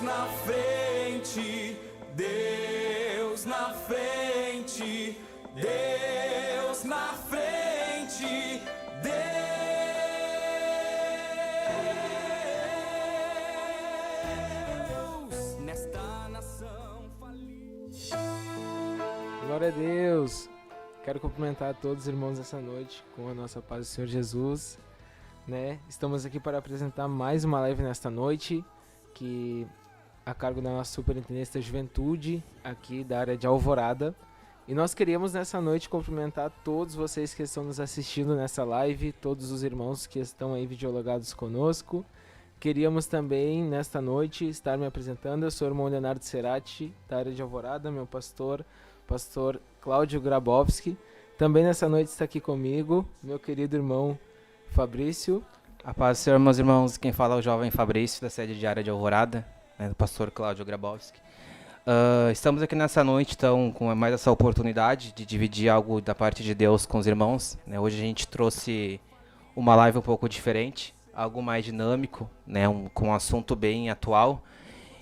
na frente, Deus na frente, Deus na frente, Deus nesta nação falida. Glória a Deus! Quero cumprimentar a todos os irmãos essa noite com a nossa paz do Senhor Jesus, né? Estamos aqui para apresentar mais uma live nesta noite, que a cargo da nossa superintendência da juventude aqui da área de Alvorada. E nós queríamos nessa noite cumprimentar todos vocês que estão nos assistindo nessa live, todos os irmãos que estão aí videologados conosco. Queríamos também nesta noite estar me apresentando. Eu sou o irmão Leonardo Cerati, da área de Alvorada, meu pastor Cláudio Grabowski. Também nessa noite está aqui comigo meu querido irmão Fabrício. A paz do Senhor, meus irmãos. Quem fala é o jovem Fabrício, da sede diária de Alvorada, né, do pastor Cláudio Grabowski. Estamos aqui nessa noite, então, com mais essa oportunidade de dividir algo da parte de Deus com os irmãos, né. Hoje a gente trouxe uma live um pouco diferente, algo mais dinâmico, né, com um assunto bem atual.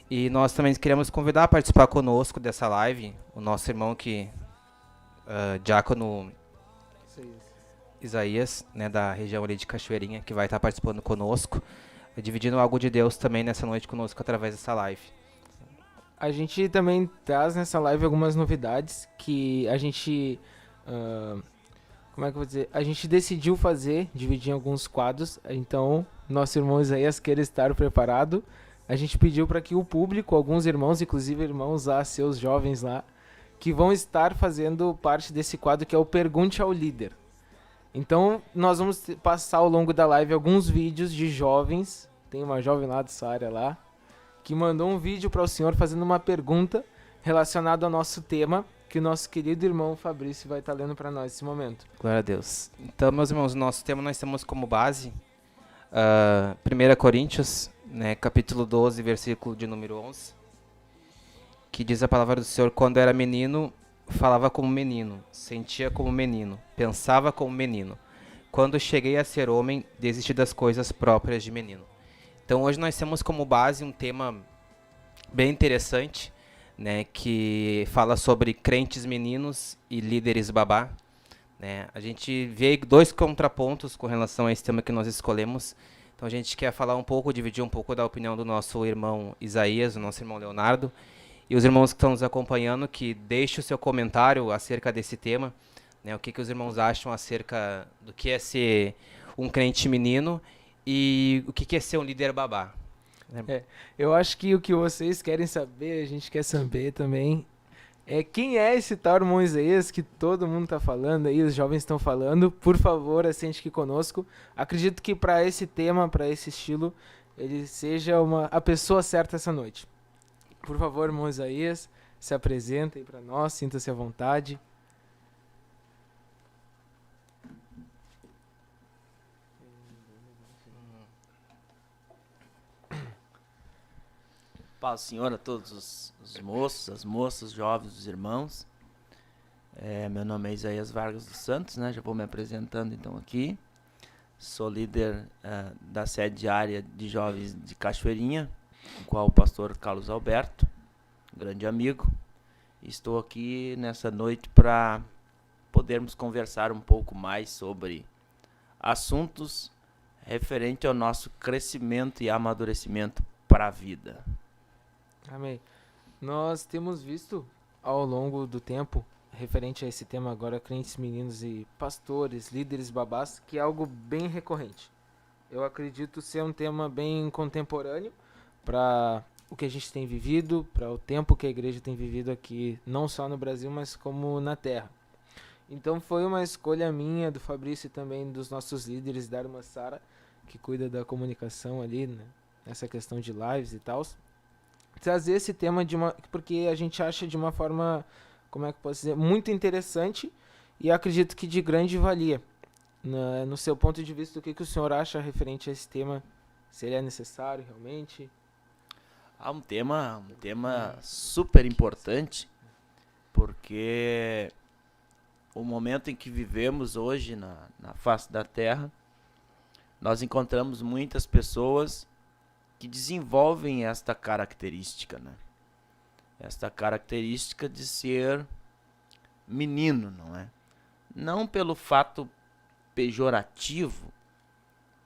E nós também queremos convidar a participar conosco dessa live o nosso irmão diácono Isaías, né, da região ali de Cachoeirinha, que vai estar participando conosco, dividindo algo de Deus também nessa noite conosco através dessa live. A gente também traz nessa live algumas novidades que a gente, a gente decidiu dividir em alguns quadros. Então, nosso irmão Isaías quer estar preparado. A gente pediu para que o público, alguns irmãos, inclusive irmãos lá, seus jovens lá, que vão estar fazendo parte desse quadro que é o Pergunte ao Líder. Então, nós vamos passar ao longo da live alguns vídeos de jovens. Tem uma jovem lá dessa área lá, que mandou um vídeo para o senhor fazendo uma pergunta relacionada ao nosso tema, que o nosso querido irmão Fabrício vai estar lendo para nós nesse momento. Glória a Deus. Então, meus irmãos, o nosso tema nós temos como base 1 Coríntios, né, capítulo 12, versículo de número 11, que diz a palavra do Senhor: quando era menino, falava como menino, sentia como menino, pensava como menino. Quando cheguei a ser homem, desisti das coisas próprias de menino. Então hoje nós temos como base um tema bem interessante, né, que fala sobre crentes meninos e líderes babá, né. A gente vê dois contrapontos com relação a esse tema que nós escolhemos. Então a gente quer falar um pouco, dividir um pouco da opinião do nosso irmão Isaías, do nosso irmão Leonardo, e os irmãos que estão nos acompanhando, que deixem o seu comentário acerca desse tema, né, o que os irmãos acham acerca do que é ser um crente menino e o que é ser um líder babá. Eu acho que o que vocês querem saber, a gente quer saber também, é quem é esse tal irmão Isaías que todo mundo está falando aí, os jovens estão falando. Por favor, assente aqui conosco. Acredito que para esse tema, para esse estilo, ele seja a pessoa certa essa noite. Por favor, irmão Isaías, se apresenta aí para nós, sinta-se à vontade. Paz do Senhor a todos os moços, as moças, jovens, os irmãos. Meu nome é Isaías Vargas dos Santos, né? Já vou me apresentando então aqui. Sou líder da sede diária de jovens de Cachoeirinha, com o qual o pastor Carlos Alberto, grande amigo. Estou aqui nessa noite para podermos conversar um pouco mais sobre assuntos referentes ao nosso crescimento e amadurecimento para a vida. Amém. Nós temos visto ao longo do tempo, referente a esse tema agora, crentes meninos e pastores, líderes babás, que é algo bem recorrente. Eu acredito ser um tema bem contemporâneo para o que a gente tem vivido, para o tempo que a igreja tem vivido aqui, não só no Brasil, mas como na terra. Então foi uma escolha minha, do Fabrício e também dos nossos líderes, da irmã Sara, que cuida da comunicação ali, né, nessa questão de lives e tal, trazer esse tema porque a gente acha de uma forma, como é que eu posso dizer, muito interessante, e acredito que de grande valia. No seu ponto de vista, o que o senhor acha referente a esse tema? Se ele é necessário realmente? Um tema super importante, porque o momento em que vivemos hoje na face da Terra, nós encontramos muitas pessoas que desenvolvem esta característica, né? Esta característica de ser menino, não é? Não pelo fato pejorativo,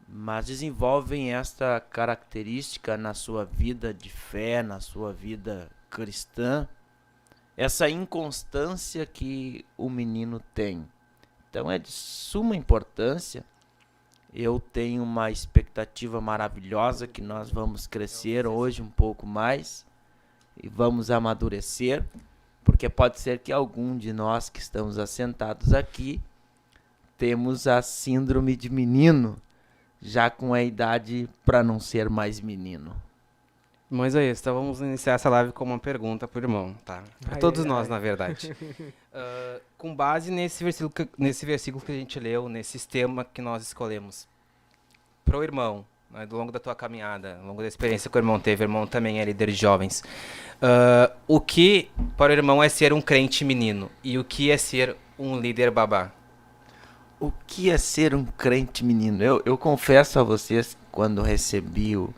mas desenvolvem esta característica na sua vida de fé, na sua vida cristã, essa inconstância que o menino tem. Então é de suma importância. Eu tenho uma expectativa maravilhosa que nós vamos crescer hoje um pouco mais e vamos amadurecer, porque pode ser que algum de nós que estamos assentados aqui temos a síndrome de menino, já com a idade para não ser mais menino. Moisés, então vamos iniciar essa live com uma pergunta para o irmão, tá? Para todos nós, na verdade. Com base nesse versículo que a gente leu, nesse tema que nós escolhemos, para o irmão, né, ao longo da tua caminhada, ao longo da experiência que o irmão teve, o irmão também é líder de jovens, o que para o irmão é ser um crente menino e o que é ser um líder babá? O que é ser um crente menino? Eu confesso a vocês, quando recebi o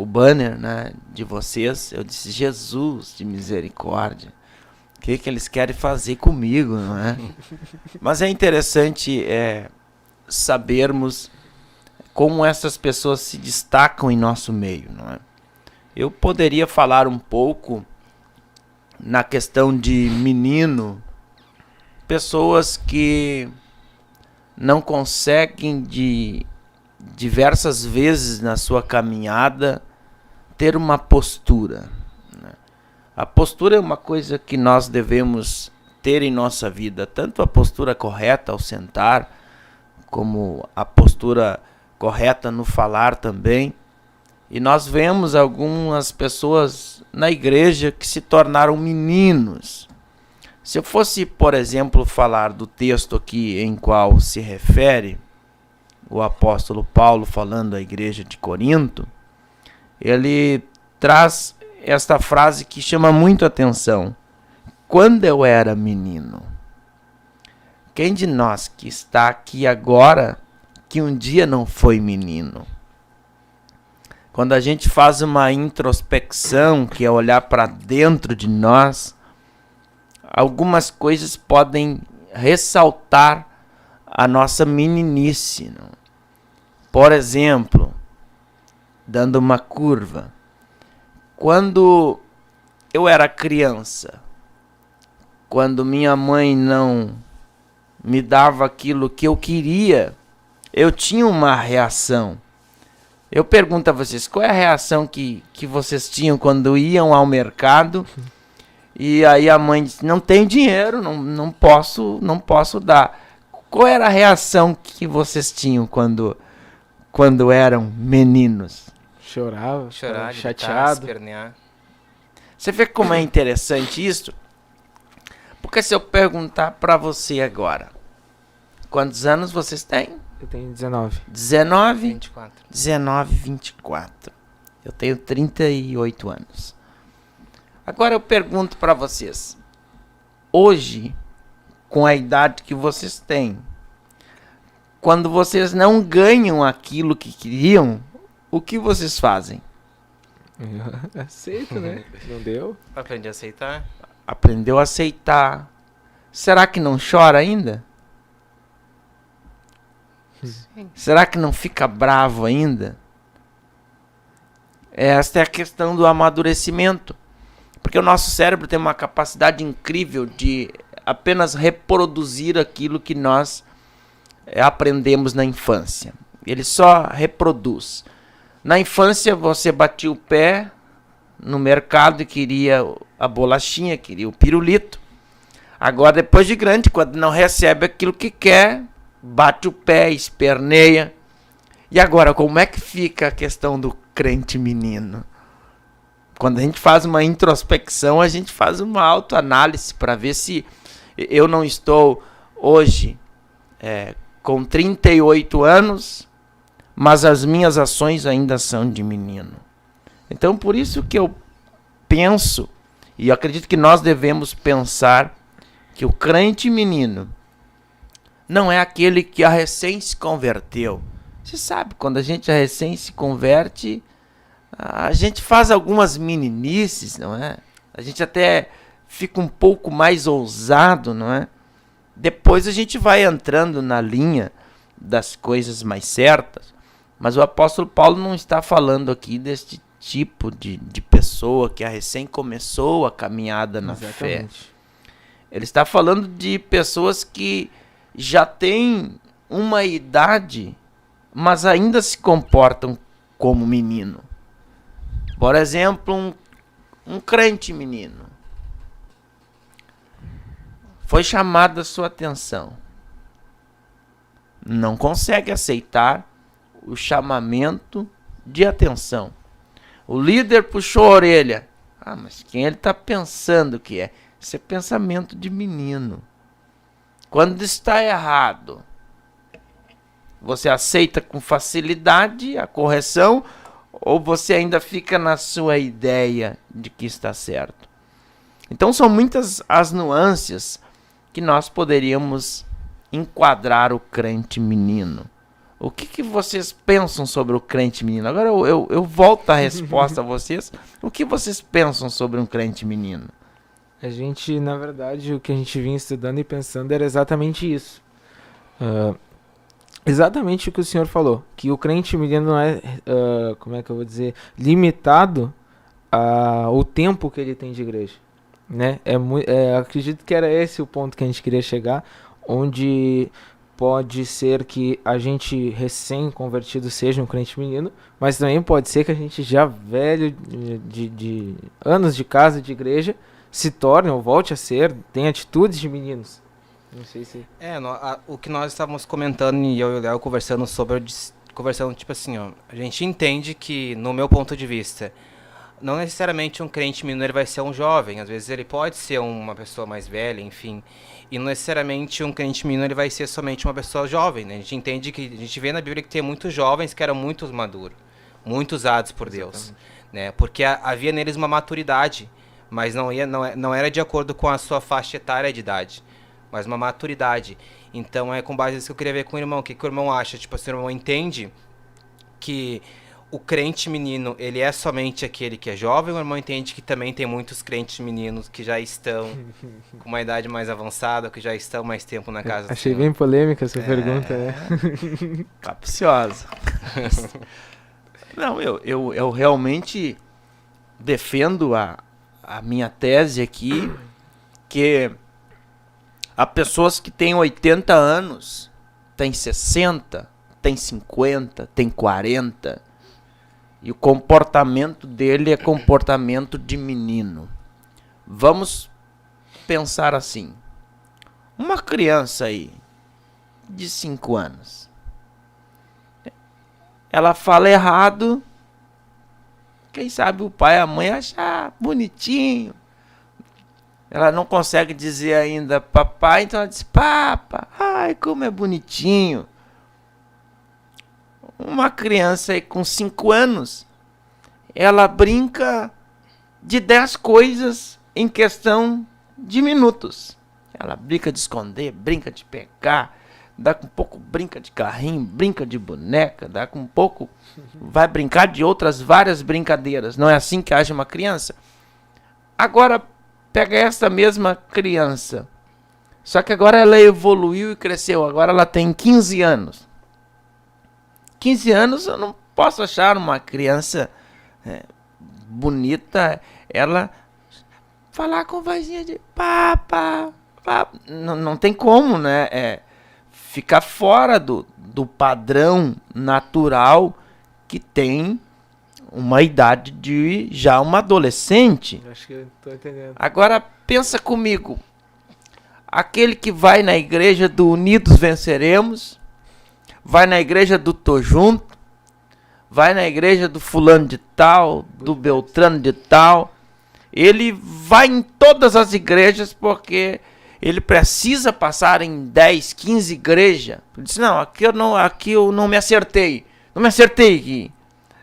banner, né, de vocês, eu disse: Jesus de misericórdia, o que eles querem fazer comigo, não é? Mas é interessante sabermos como essas pessoas se destacam em nosso meio, não é? Eu poderia falar um pouco na questão de menino, pessoas que não conseguem diversas vezes na sua caminhada ter uma postura, né? A postura é uma coisa que nós devemos ter em nossa vida, tanto a postura correta ao sentar, como a postura correta no falar também. E nós vemos algumas pessoas na igreja que se tornaram meninos. Se eu fosse, por exemplo, falar do texto aqui em qual se refere o apóstolo Paulo falando à igreja de Corinto, ele traz esta frase que chama muito a atenção: quando eu era menino. Quem de nós que está aqui agora que um dia não foi menino? Quando a gente faz uma introspecção, que é olhar para dentro de nós, algumas coisas podem ressaltar a nossa meninice, não? Por exemplo, dando uma curva, quando eu era criança, quando minha mãe não me dava aquilo que eu queria, eu tinha uma reação. Eu pergunto a vocês, qual é a reação que vocês tinham quando iam ao mercado e aí a mãe disse: não tem dinheiro, não posso dar. Qual era a reação que vocês tinham quando eram meninos? Chorar, Chorar, chateado. espernear. Você vê como é interessante isso? Porque se eu perguntar para você agora, quantos anos vocês têm? Eu tenho 19. 19? 24. 19, 24. Eu tenho 38 anos. Agora eu pergunto para vocês, hoje, com a idade que vocês têm, quando vocês não ganham aquilo que queriam, o que vocês fazem? Eu aceito, né? Não deu? Aprendi a aceitar. Aprendeu a aceitar. Será que não chora ainda? Sim. Será que não fica bravo ainda? Esta é a questão do amadurecimento. Porque o nosso cérebro tem uma capacidade incrível de apenas reproduzir aquilo que nós aprendemos na infância. Ele só reproduz. Na infância você batia o pé no mercado e queria a bolachinha, queria o pirulito. Agora, depois de grande, quando não recebe aquilo que quer, bate o pé, esperneia. E agora, como é que fica a questão do crente menino? Quando a gente faz uma introspecção, a gente faz uma autoanálise para ver se eu não estou hoje com 38 anos, mas as minhas ações ainda são de menino. Então, por isso que eu penso, e eu acredito que nós devemos pensar, que o crente menino não é aquele que recém se converteu, Você sabe, quando a gente recém se converte, a gente faz algumas meninices, não é? A gente até fica um pouco mais ousado, não é? Depois a gente vai entrando na linha das coisas mais certas, mas o apóstolo Paulo não está falando aqui deste tipo de pessoa que recém começou a caminhada na fé. Ele está falando de pessoas que já têm uma idade, mas ainda se comportam como menino. Por exemplo, um crente menino. Foi chamada a sua atenção. Não consegue aceitar o chamamento de atenção. O líder puxou a orelha. Ah, mas quem ele está pensando que é? Isso é pensamento de menino. Quando está errado, você aceita com facilidade a correção ou você ainda fica na sua ideia de que está certo? Então são muitas as nuances que nós poderíamos enquadrar o crente menino. O que vocês pensam sobre o crente menino? Agora eu volto a resposta a vocês. O que vocês pensam sobre um crente menino? A gente, na verdade, o que a gente vinha estudando e pensando era exatamente isso. Exatamente o que o senhor falou. Que o crente menino não é, como é que eu vou dizer, limitado ao tempo que ele tem de igreja. Né? Acredito que era esse o ponto que a gente queria chegar, onde pode ser que a gente recém-convertido seja um crente menino, mas também pode ser que a gente já velho de anos de casa, de igreja, se torne ou volte a ser, tem atitudes de meninos. Não sei se... o que nós estávamos comentando e eu e o Léo conversando tipo assim, ó, a gente entende que, no meu ponto de vista, não necessariamente um crente menino ele vai ser um jovem, às vezes ele pode ser uma pessoa mais velha, enfim, e não necessariamente um crente menino ele vai ser somente uma pessoa jovem, né? A gente entende que, a gente vê na Bíblia que tem muitos jovens que eram muito maduros, muito usados por Deus, né? Porque havia neles uma maturidade, mas não era de acordo com a sua faixa etária de idade, mas uma maturidade. Então é com base nisso que eu queria ver com o irmão, o que o irmão acha, tipo, se o irmão entende que o crente menino, ele é somente aquele que é jovem, ou o irmão entende que também tem muitos crentes meninos que já estão com uma idade mais avançada, que já estão mais tempo na casa do Achei Senhor? bem polêmica essa pergunta, né? Capciosa. Não, eu realmente defendo a minha tese aqui, que há pessoas que têm 80 anos, têm 60, têm 50, têm 40... E o comportamento dele é comportamento de menino. Vamos pensar assim. Uma criança aí, de 5 anos. Ela fala errado. Quem sabe o pai e a mãe achar bonitinho. Ela não consegue dizer ainda papai, então ela diz papa. Ai, como é bonitinho. Uma criança aí com 5 anos, ela brinca de 10 coisas em questão de minutos. Ela brinca de esconder, brinca de pegar, dá com um pouco brinca de carrinho, brinca de boneca, dá com um pouco vai brincar de outras várias brincadeiras. Não é assim que age uma criança? Agora, pega essa mesma criança, só que agora ela evoluiu e cresceu, agora ela tem 15 anos. 15 anos eu não posso achar uma criança bonita, ela falar com vozinha de papa. Não tem como, né? Ficar fora do padrão natural que tem uma idade de já uma adolescente. Acho que eu tô entendendo. Agora pensa comigo, aquele que vai na igreja do Unidos Venceremos, vai na igreja do Tô Junto, vai na igreja do fulano de tal, do Beltrano de tal. Ele vai em todas as igrejas porque ele precisa passar em 10, 15 igrejas. Ele diz, não, aqui eu não me acertei. Não me acertei aqui.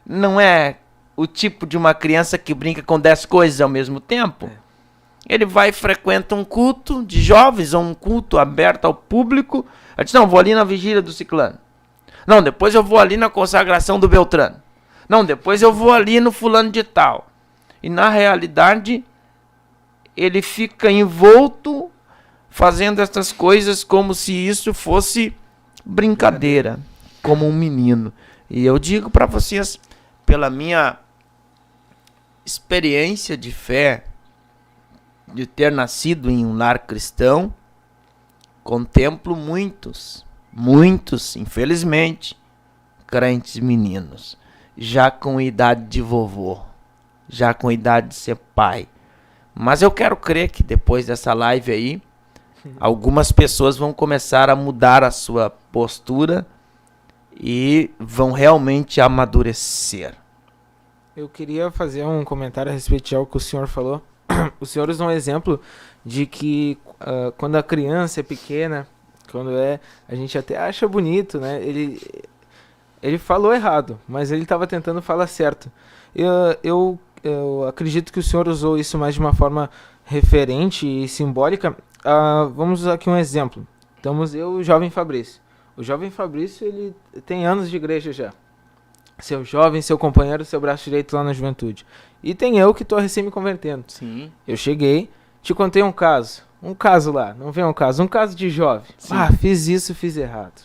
Não é o tipo de uma criança que brinca com 10 coisas ao mesmo tempo. Ele vai e frequenta um culto de jovens, ou um culto aberto ao público. Ele diz, não, vou ali na vigília do ciclano. Não, depois eu vou ali na consagração do Beltrano. Não, depois eu vou ali no fulano de tal. E na realidade, ele fica envolto fazendo essas coisas como se isso fosse brincadeira, como um menino. E eu digo para vocês, pela minha experiência de fé, de ter nascido em um lar cristão, contemplo muitos, infelizmente, crentes meninos, já com idade de vovô, já com idade de ser pai. Mas eu quero crer que depois dessa live aí, algumas pessoas vão começar a mudar a sua postura e vão realmente amadurecer. Eu queria fazer um comentário a respeito de algo que o senhor falou. O senhor usou um exemplo de que quando a criança é pequena, a gente até acha bonito, né? Ele falou errado, mas ele estava tentando falar certo. Eu acredito que o senhor usou isso mais de uma forma referente e simbólica. Vamos usar aqui um exemplo. Estamos eu e o jovem Fabrício. O jovem Fabrício, ele tem anos de igreja já. Seu jovem, seu companheiro, seu braço direito lá na juventude. E tem eu que estou recém me convertendo. Sim. Eu cheguei, te contei um caso lá, não vem um caso de jovem. Sim. Fiz isso, fiz errado.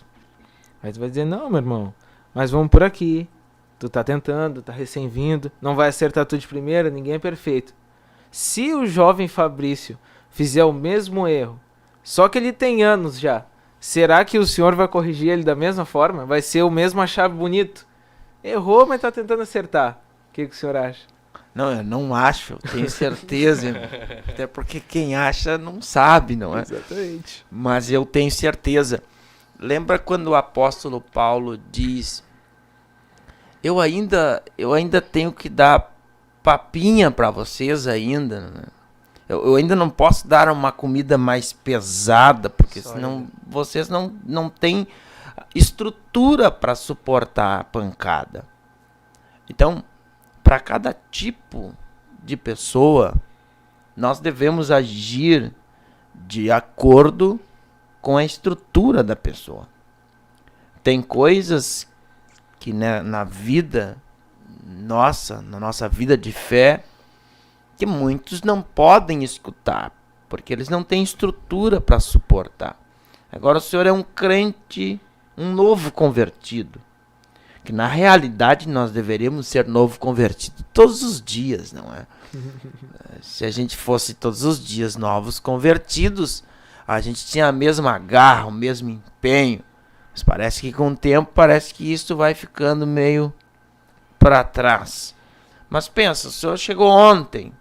Aí tu vai dizer, não, meu irmão, mas vamos por aqui. Tu tá tentando, tá recém-vindo, não vai acertar tudo de primeira, ninguém é perfeito. Se o jovem Fabrício fizer o mesmo erro, só que ele tem anos já, será que o senhor vai corrigir ele da mesma forma? Vai ser o mesmo achar bonito? Errou, mas tá tentando acertar. O que o senhor acha? Não, eu não acho, eu tenho certeza, irmão. Até porque quem acha não sabe, não é? Exatamente. Mas eu tenho certeza. Lembra quando o apóstolo Paulo diz: eu ainda tenho que dar papinha para vocês ainda, né? Eu ainda não posso dar uma comida mais pesada, porque senão vocês não têm estrutura para suportar a pancada. Então, para cada tipo de pessoa, nós devemos agir de acordo com a estrutura da pessoa. Tem coisas que na vida nossa, na nossa vida de fé, que muitos não podem escutar, porque eles não têm estrutura para suportar. Agora o senhor é um crente, um novo convertido, que na realidade nós deveríamos ser novo convertido todos os dias, não é? Se a gente fosse todos os dias novos convertidos, a gente tinha a mesma garra, o mesmo empenho, mas parece que com o tempo, parece que isso vai ficando meio para trás. Mas pensa, o senhor chegou ontem,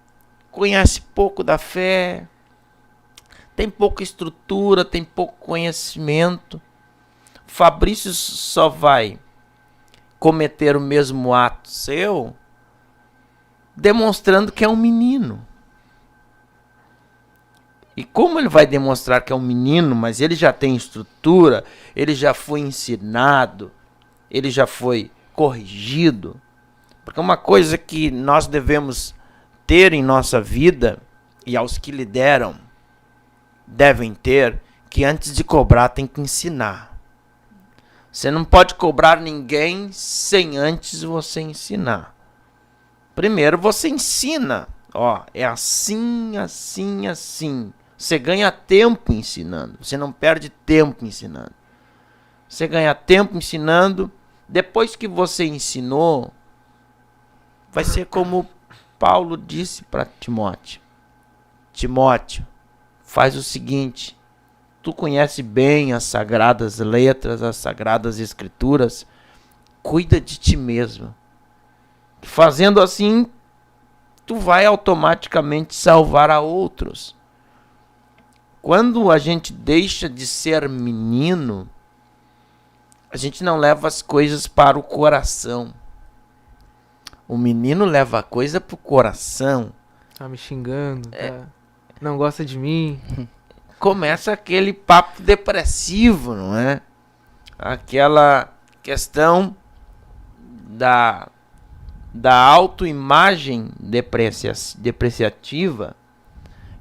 conhece pouco da fé, tem pouca estrutura, tem pouco conhecimento. Fabrício só vai cometer o mesmo ato seu demonstrando que é um menino. E como ele vai demonstrar que é um menino, mas ele já tem estrutura, ele já foi ensinado, ele já foi corrigido? Porque uma coisa que nós devemos ter em nossa vida, e aos que lideram devem ter, que antes de cobrar tem que ensinar. Você não pode cobrar ninguém sem antes você ensinar. Primeiro você ensina, é assim, assim, assim. Você ganha tempo ensinando, você não perde tempo ensinando. Você ganha tempo ensinando, depois que você ensinou, vai ser como Paulo disse para Timóteo: Timóteo, faz o seguinte, tu conhece bem as sagradas letras, as sagradas escrituras, cuida de ti mesmo. Fazendo assim, tu vai automaticamente salvar a outros. Quando a gente deixa de ser menino, a gente não leva as coisas para o coração. O menino leva a coisa para o coração. Tá me xingando, não gosta de mim. Começa aquele papo depressivo, não é? Aquela questão da autoimagem depreciativa.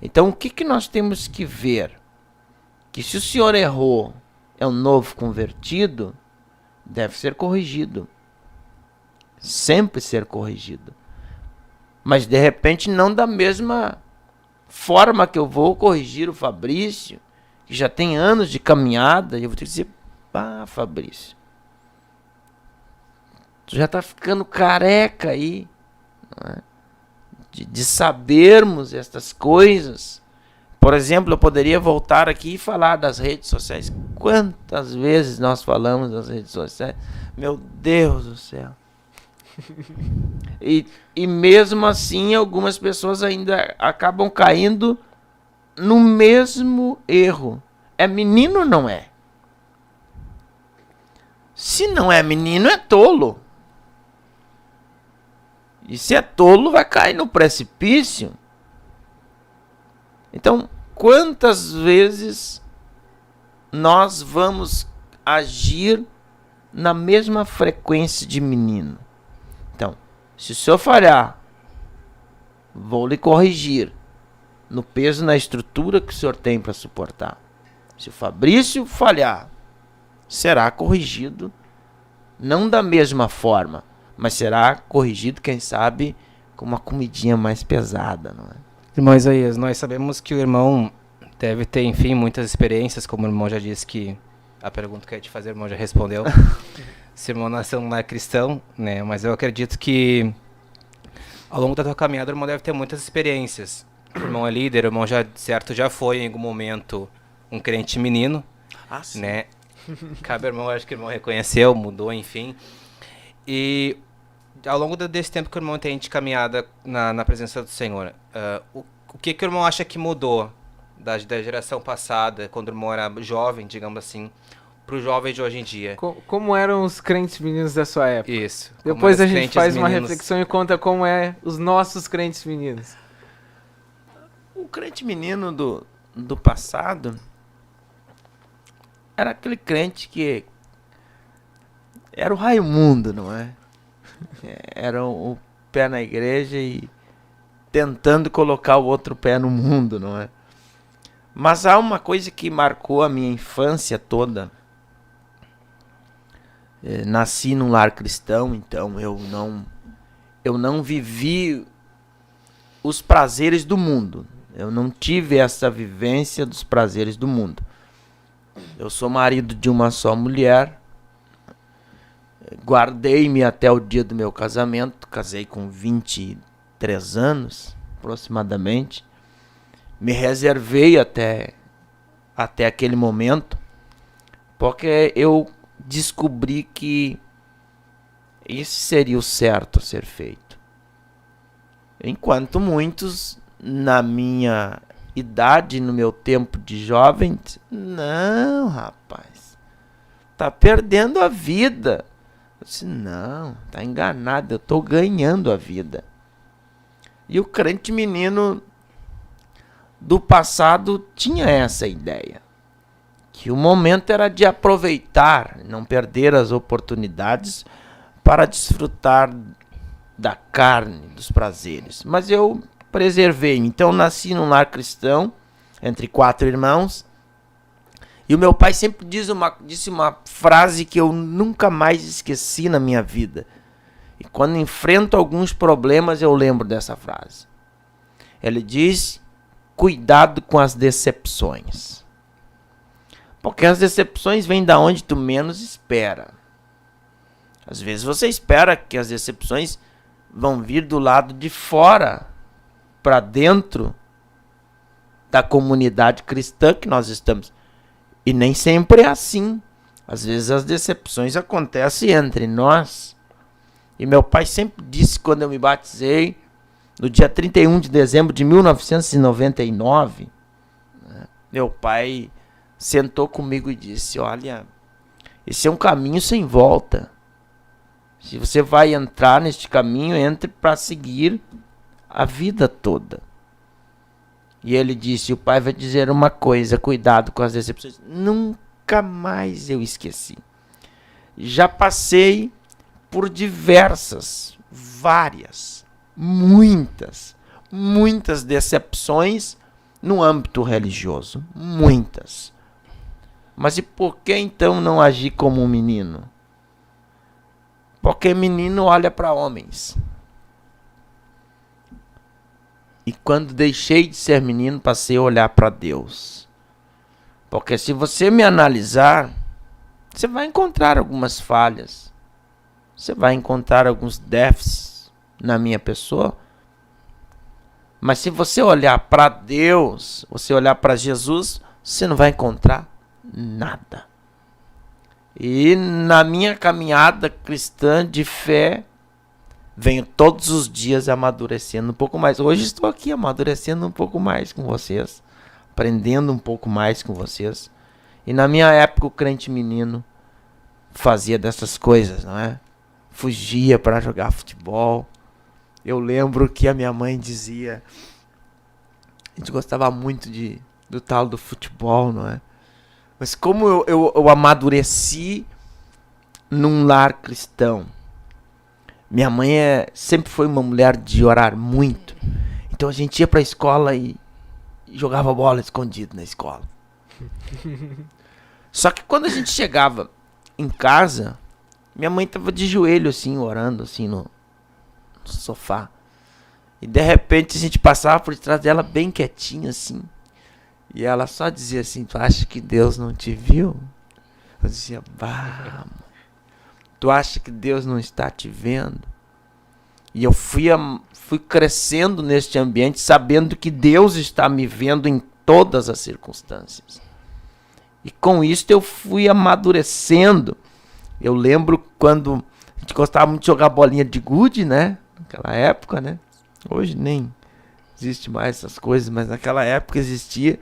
Então, o que nós temos que ver? Que se o senhor errou, é um novo convertido, deve ser corrigido. Sempre ser corrigido. Mas de repente não da mesma forma que eu vou corrigir o Fabrício, que já tem anos de caminhada, e eu vou ter que dizer, Fabrício, tu já tá ficando careca aí, não é? de sabermos estas coisas. Por exemplo, eu poderia voltar aqui e falar das redes sociais. Quantas vezes nós falamos das redes sociais? Meu Deus do céu. E mesmo assim, algumas pessoas ainda acabam caindo no mesmo erro. É menino ou não é? Se não é menino, é tolo. E se é tolo, vai cair no precipício. Então, quantas vezes nós vamos agir na mesma frequência de menino? Então, se o senhor falhar, vou lhe corrigir no peso, na estrutura que o senhor tem para suportar. Se o Fabrício falhar, será corrigido, não da mesma forma, mas será corrigido, quem sabe, com uma comidinha mais pesada, não é? Irmão Isaías, nós sabemos que o irmão deve ter, enfim, muitas experiências, como o irmão já disse que a pergunta que eu ia te fazer, o irmão já respondeu. Se o irmão nasceu num lar cristão, né? Mas eu acredito que ao longo da tua caminhada o irmão deve ter muitas experiências. O irmão é líder, o irmão já, certo, já foi em algum momento um crente menino, Sim. né? Cabe ao irmão, acho que o irmão reconheceu, mudou, enfim. E ao longo desse tempo que o irmão tem de caminhada na presença do Senhor, o que o irmão acha que mudou da geração passada, quando o irmão era jovem, digamos assim, para o jovem de hoje em dia? Como eram os crentes meninos da sua época? Isso. Depois a gente crentes faz uma meninos- reflexão e conta como é os nossos crentes meninos. O crente menino do passado era aquele crente que era o Raimundo, não é? Era o pé na igreja e tentando colocar o outro pé no mundo, não é? Mas há uma coisa que marcou a minha infância toda. Nasci num lar cristão, então eu não vivi os prazeres do mundo. Eu não tive essa vivência dos prazeres do mundo. Eu sou marido de uma só mulher. Guardei-me até o dia do meu casamento. Casei com 23 anos, aproximadamente. Me reservei até aquele momento, porque eu descobri que esse seria o certo a ser feito. Enquanto muitos, na minha idade, no meu tempo de jovem, não, rapaz, tá perdendo a vida. Eu disse, não, tá enganado, eu tô ganhando a vida. E o crente menino do passado tinha essa ideia, que o momento era de aproveitar, não perder as oportunidades para desfrutar da carne, dos prazeres. Mas eu preservei-me. Então nasci num lar cristão, entre 4 irmãos, e o meu pai sempre disse uma frase que eu nunca mais esqueci na minha vida. E quando enfrento alguns problemas, eu lembro dessa frase. Ele diz: cuidado com as decepções. Porque as decepções vêm da onde tu menos espera. Às vezes você espera que as decepções vão vir do lado de fora para dentro da comunidade cristã que nós estamos. E nem sempre é assim. Às vezes as decepções acontecem entre nós. E meu pai sempre disse, quando eu me batizei, no dia 31 de dezembro de 1999, meu pai sentou comigo e disse: olha, esse é um caminho sem volta. Se você vai entrar neste caminho, entre para seguir a vida toda. E ele disse: o pai vai dizer uma coisa, cuidado com as decepções. Nunca mais eu esqueci. Já passei por várias, muitas decepções no âmbito religioso. Muitas. Mas e por que então não agir como um menino? Porque menino olha para homens. E quando deixei de ser menino, passei a olhar para Deus. Porque se você me analisar, você vai encontrar algumas falhas. Você vai encontrar alguns déficits na minha pessoa. Mas se você olhar para Deus, você olhar para Jesus, você não vai encontrar nada. E na minha caminhada cristã de fé, venho todos os dias amadurecendo um pouco mais. Hoje estou aqui amadurecendo um pouco mais com vocês, aprendendo um pouco mais com vocês. E na minha época o crente menino fazia dessas coisas, não é? Fugia para jogar futebol. Eu lembro que a minha mãe dizia, a gente gostava muito do tal do futebol, não é? Mas como eu amadureci num lar cristão. Minha mãe sempre foi uma mulher de orar muito. Então a gente ia pra escola e jogava bola escondido na escola. Só que quando a gente chegava em casa, minha mãe tava de joelho assim, orando assim no sofá. E de repente a gente passava por trás dela bem quietinha assim. E ela só dizia assim, tu acha que Deus não te viu? Eu dizia, bah, tu acha que Deus não está te vendo? E eu fui crescendo neste ambiente sabendo que Deus está me vendo em todas as circunstâncias. E com isso eu fui amadurecendo. Eu lembro quando a gente gostava muito de jogar bolinha de gude, né? Naquela época, né? Hoje nem existe mais essas coisas, mas naquela época existia.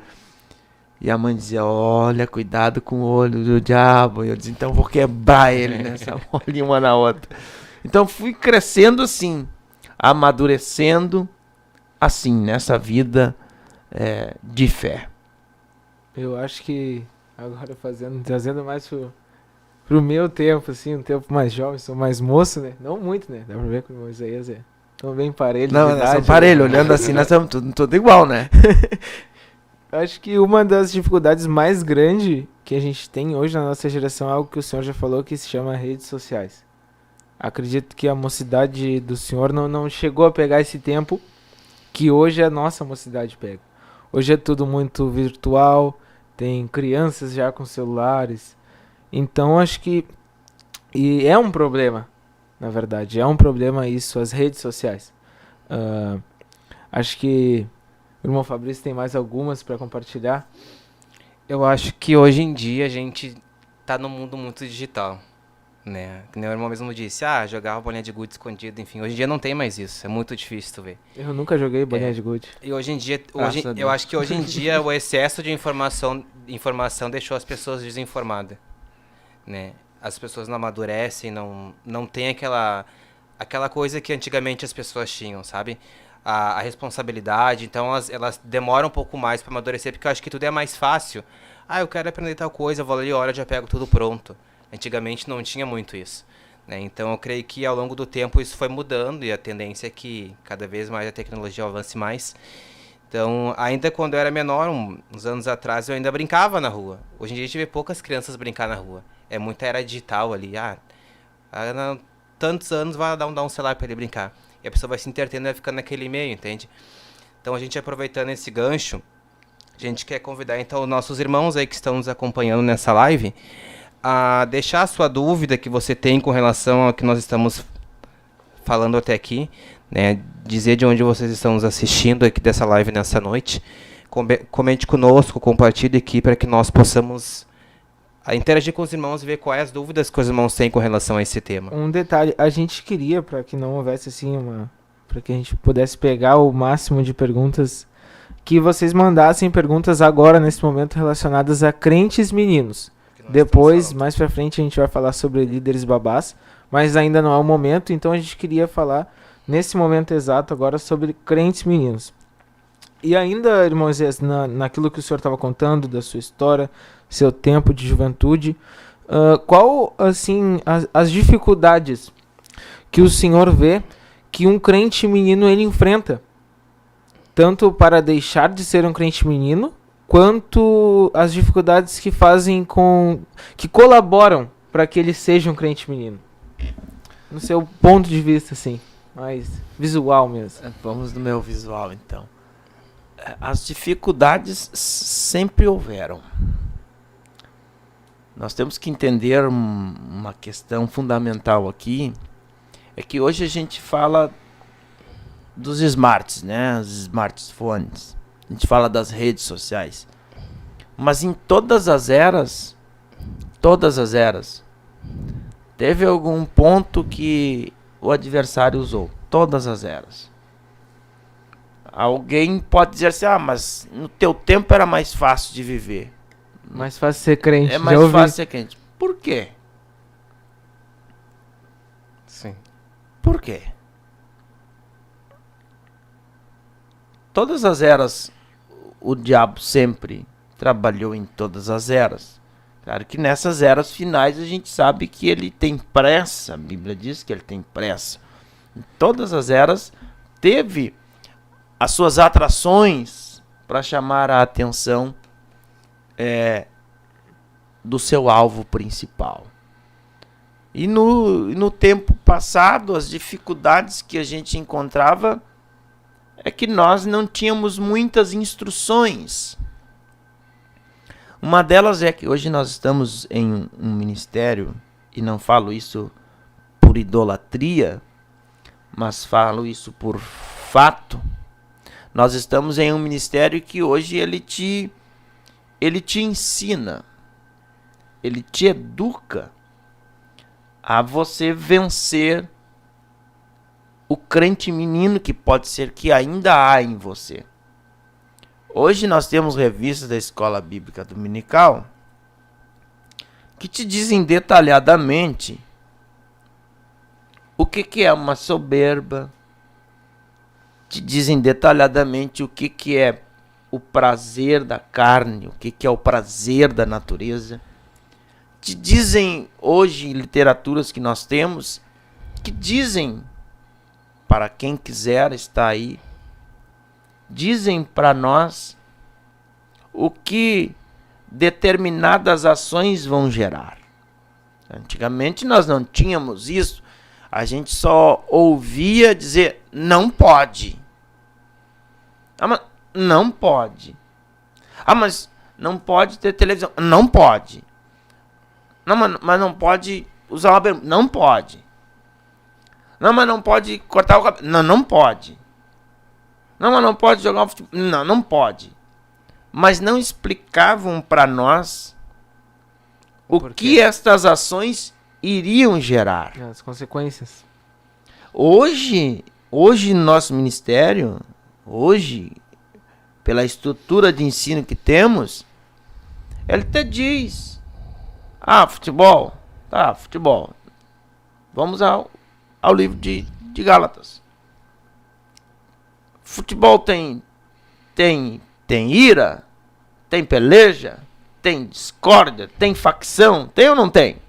E a mãe dizia, olha, cuidado com o olho do diabo. E eu dizia, então vou quebrar ele nessa bolinha uma na outra. Então fui crescendo assim, amadurecendo assim, nessa vida de fé. Eu acho que agora trazendo mais pro meu tempo, assim, um tempo mais jovem, sou mais moço, né? Não muito, né? Dá pra ver que o irmão Isaías tão bem parelho. Não, nós somos parelho, olhando assim, nós estamos tudo igual, né? Acho que uma das dificuldades mais grandes que a gente tem hoje na nossa geração é algo que o senhor já falou, que se chama redes sociais. Acredito que a mocidade do senhor não chegou a pegar esse tempo que hoje a nossa mocidade pega. Hoje é tudo muito virtual, tem crianças já com celulares. Então acho que... E é um problema, na verdade. É um problema isso, as redes sociais. Acho que o irmão Fabrício tem mais algumas para compartilhar. Eu acho que hoje em dia a gente tá num mundo muito digital, né? Que nem o irmão mesmo disse, jogava bolinha de gude escondido, enfim. Hoje em dia não tem mais isso, é muito difícil tu ver. Eu nunca joguei bolinha de gude. E hoje em dia, eu acho que hoje em dia o excesso de informação deixou as pessoas desinformadas, né? As pessoas não amadurecem, não tem aquela coisa que antigamente as pessoas tinham, sabe? A responsabilidade, então elas demoram um pouco mais para amadurecer, porque eu acho que tudo é mais fácil. Eu quero aprender tal coisa, eu vou ali, já pego tudo pronto. Antigamente não tinha muito isso, né? Então eu creio que ao longo do tempo isso foi mudando e a tendência é que cada vez mais a tecnologia avance mais. Então, ainda quando eu era menor, uns anos atrás, eu ainda brincava na rua. Hoje em dia a gente vê poucas crianças brincar na rua. É muita era digital ali. Tantos anos vai dar um celular para ele brincar. E a pessoa vai se entretendo e vai ficando naquele meio, entende? Então, a gente aproveitando esse gancho, a gente quer convidar então os nossos irmãos aí que estão nos acompanhando nessa live a deixar a sua dúvida que você tem com relação ao que nós estamos falando até aqui, né? Dizer de onde vocês estão nos assistindo aqui dessa live nessa noite. Comente conosco, compartilhe aqui para que nós possamos interagir com os irmãos e ver quais as dúvidas que os irmãos têm com relação a esse tema. Um detalhe, a gente queria, para que não houvesse assim para que a gente pudesse pegar o máximo de perguntas, que vocês mandassem perguntas agora, nesse momento, relacionadas a crentes meninos. Depois, mais pra frente, a gente vai falar sobre líderes babás, mas ainda não é o momento, então a gente queria falar, nesse momento exato agora, sobre crentes meninos. E ainda, irmãos, naquilo que o senhor estava contando, da sua história, seu tempo de juventude, qual, assim, as dificuldades que o senhor vê que um crente menino ele enfrenta? Tanto para deixar de ser um crente menino, quanto as dificuldades que colaboram para que ele seja um crente menino. No seu ponto de vista, assim, mais visual mesmo. Vamos no meu visual, então. As dificuldades sempre houveram. Nós temos que entender uma questão fundamental aqui, é que hoje a gente fala dos smarts, né? Os smartphones. A gente fala das redes sociais. Mas em todas as eras, teve algum ponto que o adversário usou. Todas as eras. Alguém pode dizer assim, mas no teu tempo era mais fácil de viver. Mais fácil ser crente. É mais já ouvi. fácil ser crente. Por quê? Sim. Por quê? Todas as eras, o diabo sempre trabalhou em todas as eras. Claro que nessas eras finais a gente sabe que ele tem pressa. A Bíblia diz que ele tem pressa. Em todas as eras teve as suas atrações para chamar a atenção do seu alvo principal. E no tempo passado, as dificuldades que a gente encontrava é que nós não tínhamos muitas instruções. Uma delas é que hoje nós estamos em um ministério, e não falo isso por idolatria, mas falo isso por fato. Nós estamos em um ministério que hoje ele te ensina, ele te educa a você vencer o crente menino que pode ser que ainda há em você. Hoje nós temos revistas da Escola Bíblica Dominical que te dizem detalhadamente o que é uma soberba, te dizem detalhadamente o que é o prazer da carne, o que é o prazer da natureza. Te dizem hoje literaturas que nós temos, que dizem, para quem quiser está aí, dizem para nós o que determinadas ações vão gerar. Antigamente nós não tínhamos isso, a gente só ouvia dizer, não pode. Mas não pode. Mas não pode ter televisão. Não pode. Mas não pode usar uma bermuda. Não pode. Mas não pode cortar o cabelo. Não pode. Mas não pode jogar um futebol. Não pode. Mas não explicavam para nós o que estas ações iriam gerar. As consequências. Hoje no nosso ministério, pela estrutura de ensino que temos, ele até diz, futebol, futebol. Vamos ao livro de Gálatas. Futebol tem ira, tem peleja, tem discórdia, tem facção, tem ou não tem?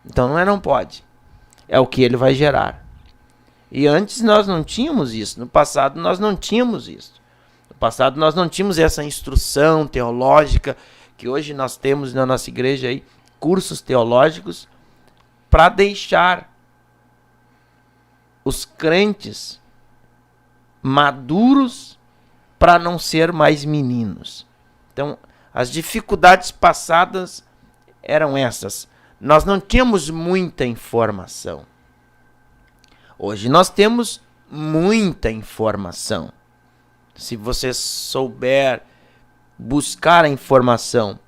Então não pode. É o que ele vai gerar. E antes nós não tínhamos isso. No passado nós não tínhamos isso. No passado nós não tínhamos essa instrução teológica que hoje nós temos na nossa igreja aí, cursos teológicos para deixar os crentes maduros para não ser mais meninos. Então, as dificuldades passadas eram essas. Nós não tínhamos muita informação. Hoje nós temos muita informação. Se você souber buscar a informação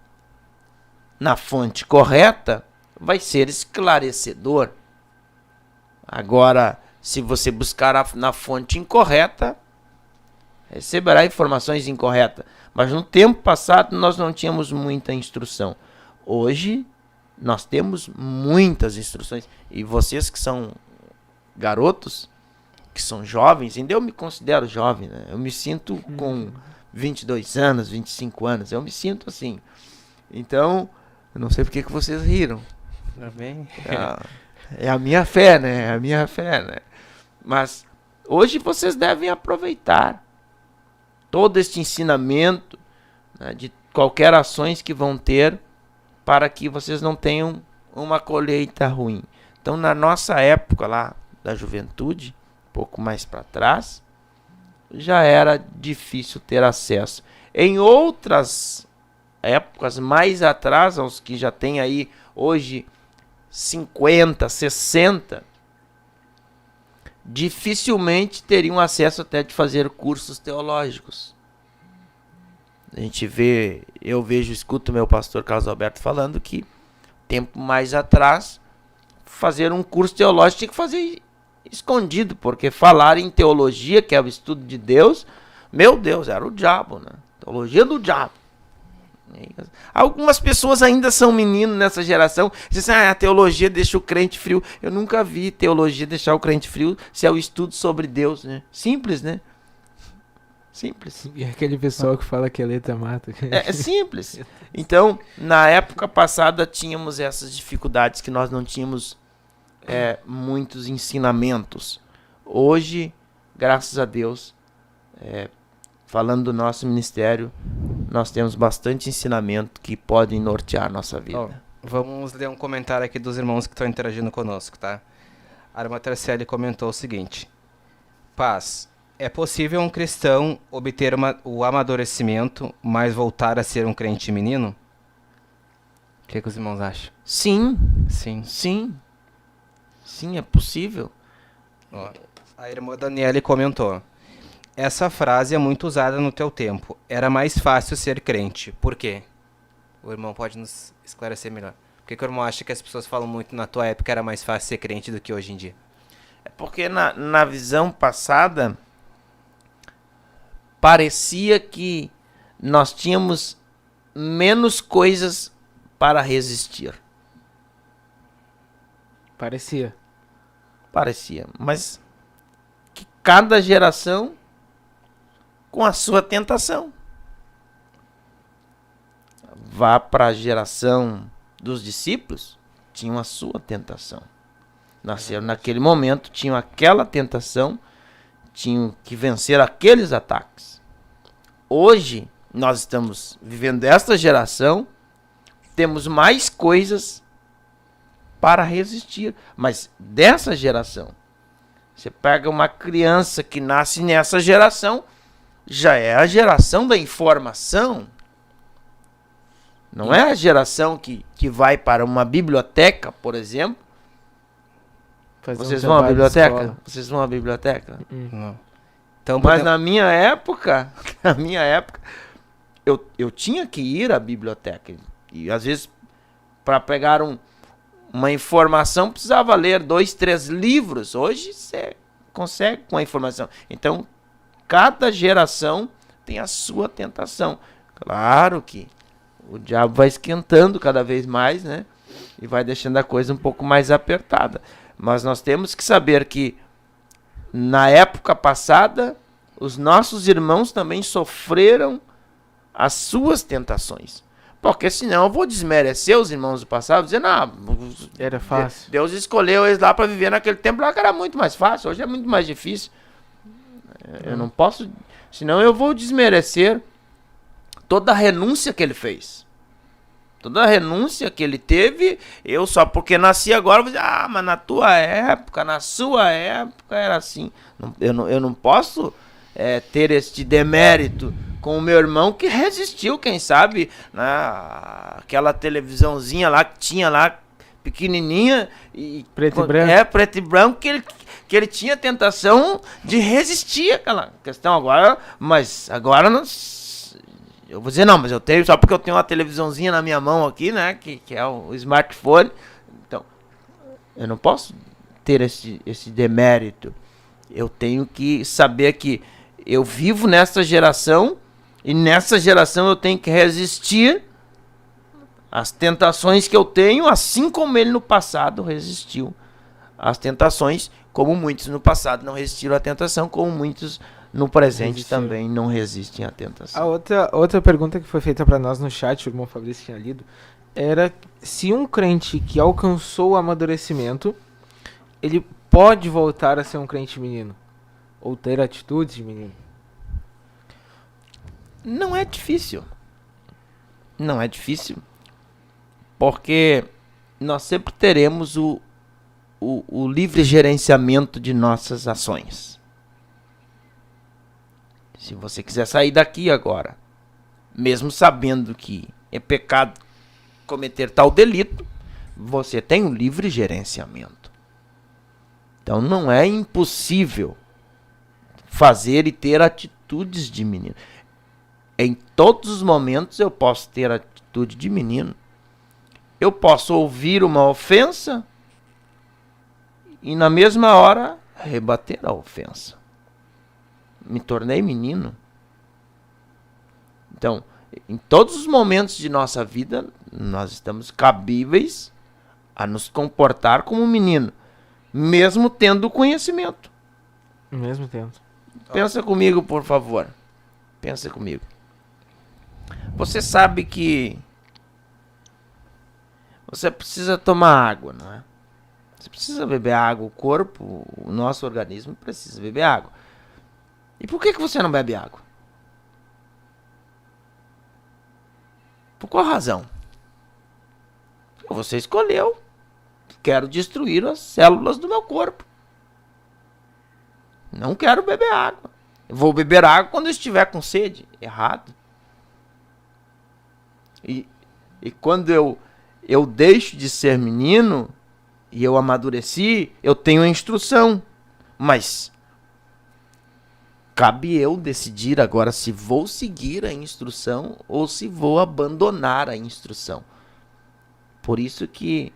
na fonte correta, vai ser esclarecedor. Agora, se você buscar na fonte incorreta, receberá informações incorretas. Mas no tempo passado nós não tínhamos muita instrução. Hoje nós temos muitas instruções. E vocês que são garotos, que são jovens, ainda eu me considero jovem, né? Eu me sinto com 22 anos, 25 anos, eu me sinto assim. Então, eu não sei porque que vocês riram. Também. É a minha fé, né? É a minha fé, né? Mas hoje vocês devem aproveitar todo este ensinamento, né, de qualquer ações que vão ter para que vocês não tenham uma colheita ruim. Então, na nossa época lá da juventude, um pouco mais para trás, já era difícil ter acesso. Em outras épocas mais atrás, aos que já tem aí hoje 50, 60, dificilmente teriam acesso até de fazer cursos teológicos. A gente vê, eu vejo, escuto meu pastor Carlos Alberto falando que tempo mais atrás, fazer um curso teológico tinha que fazer escondido, porque falar em teologia, que é o estudo de Deus, meu Deus, era o diabo, né? Teologia do diabo. Algumas pessoas ainda são meninos nessa geração, dizem assim, a teologia deixa o crente frio. Eu nunca vi teologia deixar o crente frio se é o estudo sobre Deus, né? Simples, né? Simples. E aquele pessoal que fala que a letra mata. É simples. Então, na época passada, tínhamos essas dificuldades que nós não tínhamos muitos ensinamentos. Hoje, graças a Deus, falando do nosso ministério, nós temos bastante ensinamento que podem nortear a nossa vida. Ó, vamos ler um comentário aqui dos irmãos que estão interagindo conosco, tá? A irmã Tercelli comentou o seguinte: Paz. É possível um cristão obter o amadurecimento, mas voltar a ser um crente menino? O que os irmãos acham? Sim, Sim. sim. Sim, é possível. Ó, a irmã Daniele comentou: essa frase é muito usada no teu tempo. Era mais fácil ser crente. Por quê? O irmão pode nos esclarecer melhor. Por que o irmão acha que as pessoas falam muito na tua época era mais fácil ser crente do que hoje em dia? É porque na visão passada, parecia que nós tínhamos menos coisas para resistir. Parecia. Parecia. Mas que cada geração com a sua tentação. Vá para a geração dos discípulos, tinham a sua tentação. Nasceram naquele momento, tinham aquela tentação, tinham que vencer aqueles ataques. Hoje, nós estamos vivendo esta geração, temos mais coisas para resistir. Mas dessa geração, você pega uma criança que nasce nessa geração, já é a geração da informação. Não é a geração que vai para uma biblioteca, por exemplo. Vocês vão à biblioteca? Vocês vão à biblioteca? Não. Então, Mas na minha época, eu tinha que ir à biblioteca. E às vezes, para pegar uma informação, precisava ler 2, 3 livros. Hoje você consegue com a informação. Então, cada geração tem a sua tentação. Claro que o diabo vai esquentando cada vez mais, né? E vai deixando a coisa um pouco mais apertada. Mas nós temos que saber que na época passada, os nossos irmãos também sofreram as suas tentações. Porque senão eu vou desmerecer os irmãos do passado, dizendo, Era fácil. Deus escolheu eles lá para viver naquele tempo lá que era muito mais fácil, hoje é muito mais difícil. Eu não posso, senão eu vou desmerecer toda a renúncia que ele fez. Toda a renúncia que ele teve, eu só porque nasci agora, vou dizer, mas na tua época, na sua época era assim. Eu não posso ter este demérito com o meu irmão que resistiu, quem sabe, aquela televisãozinha lá que tinha lá, pequenininha, e Preto e branco. Preto e branco, que ele tinha tentação de resistir àquela questão agora, mas agora não. Eu vou dizer, não, mas eu tenho, só porque eu tenho uma televisãozinha na minha mão aqui, né, que é o smartphone. Então, eu não posso ter esse demérito. Eu tenho que saber que eu vivo nessa geração, e nessa geração eu tenho que resistir às tentações que eu tenho, assim como ele no passado resistiu às tentações, como muitos no passado não resistiram à tentação, como muitos no presente também não resistem à tentação. A outra pergunta que foi feita para nós no chat, o irmão Fabrício tinha lido, era se um crente que alcançou o amadurecimento, ele pode voltar a ser um crente menino? Ou ter atitudes de menino? Não é difícil. Não é difícil. Porque nós sempre teremos o livre gerenciamento de nossas ações. Se você quiser sair daqui agora, mesmo sabendo que é pecado cometer tal delito, você tem um livre gerenciamento. Então não é impossível fazer e ter atitudes de menino. Em todos os momentos eu posso ter atitude de menino. Eu posso ouvir uma ofensa e na mesma hora rebater a ofensa. Me tornei menino. Então, em todos os momentos de nossa vida, nós estamos cabíveis a nos comportar como um menino, mesmo tendo conhecimento. Mesmo tempo. Pensa comigo, por favor. Pensa comigo. Você sabe que você precisa tomar água, não é? Você precisa beber água. O corpo, o nosso organismo precisa beber água. E por que você não bebe água? Por qual razão? Porque você escolheu. Quero destruir as células do meu corpo. Não quero beber água. Eu vou beber água quando eu estiver com sede. Errado. E quando eu deixo de ser menino e eu amadureci, eu tenho a instrução. Mas cabe eu decidir agora se vou seguir a instrução ou se vou abandonar a instrução. Por isso que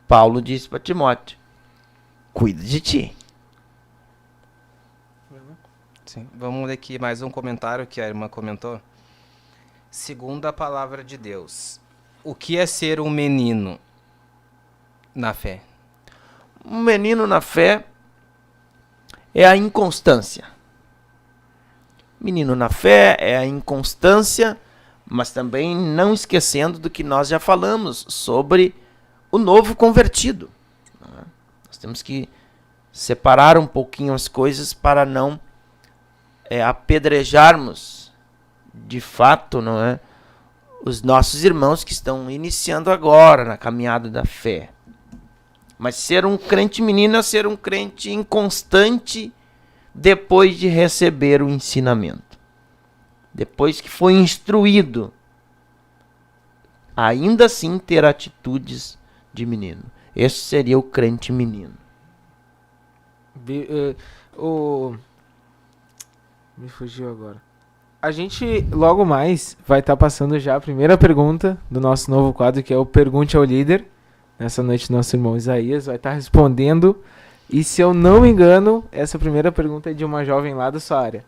Paulo disse para Timóteo: cuida de ti. Sim. Vamos ler aqui mais um comentário que a irmã comentou. Segundo a palavra de Deus, o que é ser um menino na fé? Um menino na fé é a inconstância. Menino na fé é a inconstância, mas também não esquecendo do que nós já falamos sobre o novo convertido. Nós temos que separar um pouquinho as coisas para não apedrejarmos de fato, não é, os nossos irmãos que estão iniciando agora na caminhada da fé. Mas ser um crente menino é ser um crente inconstante depois de receber o ensinamento. Depois que foi instruído, ainda assim ter atitudes de menino. Esse seria o crente menino. Me fugiu agora. A gente logo mais vai estar passando já a primeira pergunta do nosso novo quadro, que é o Pergunte ao Líder. Nessa noite nosso irmão Isaías vai estar respondendo. E se eu não me engano, essa primeira pergunta é de uma jovem lá da sua área.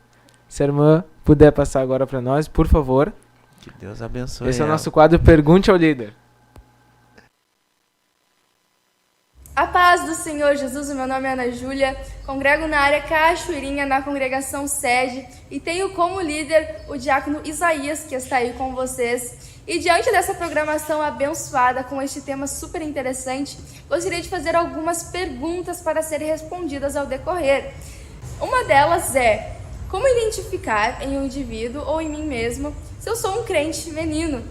Se a irmã puder passar agora para nós, por favor. Que Deus abençoe. Esse é o nosso quadro Pergunte ao Líder. A paz do Senhor Jesus, o meu nome é Ana Júlia, congrego na área Cachoeirinha, na congregação sede, e tenho como líder o diácono Isaías, que está aí com vocês. E diante dessa programação abençoada, com este tema super interessante, gostaria de fazer algumas perguntas para serem respondidas ao decorrer. Uma delas é: como identificar em um indivíduo ou em mim mesmo se eu sou um crente menino?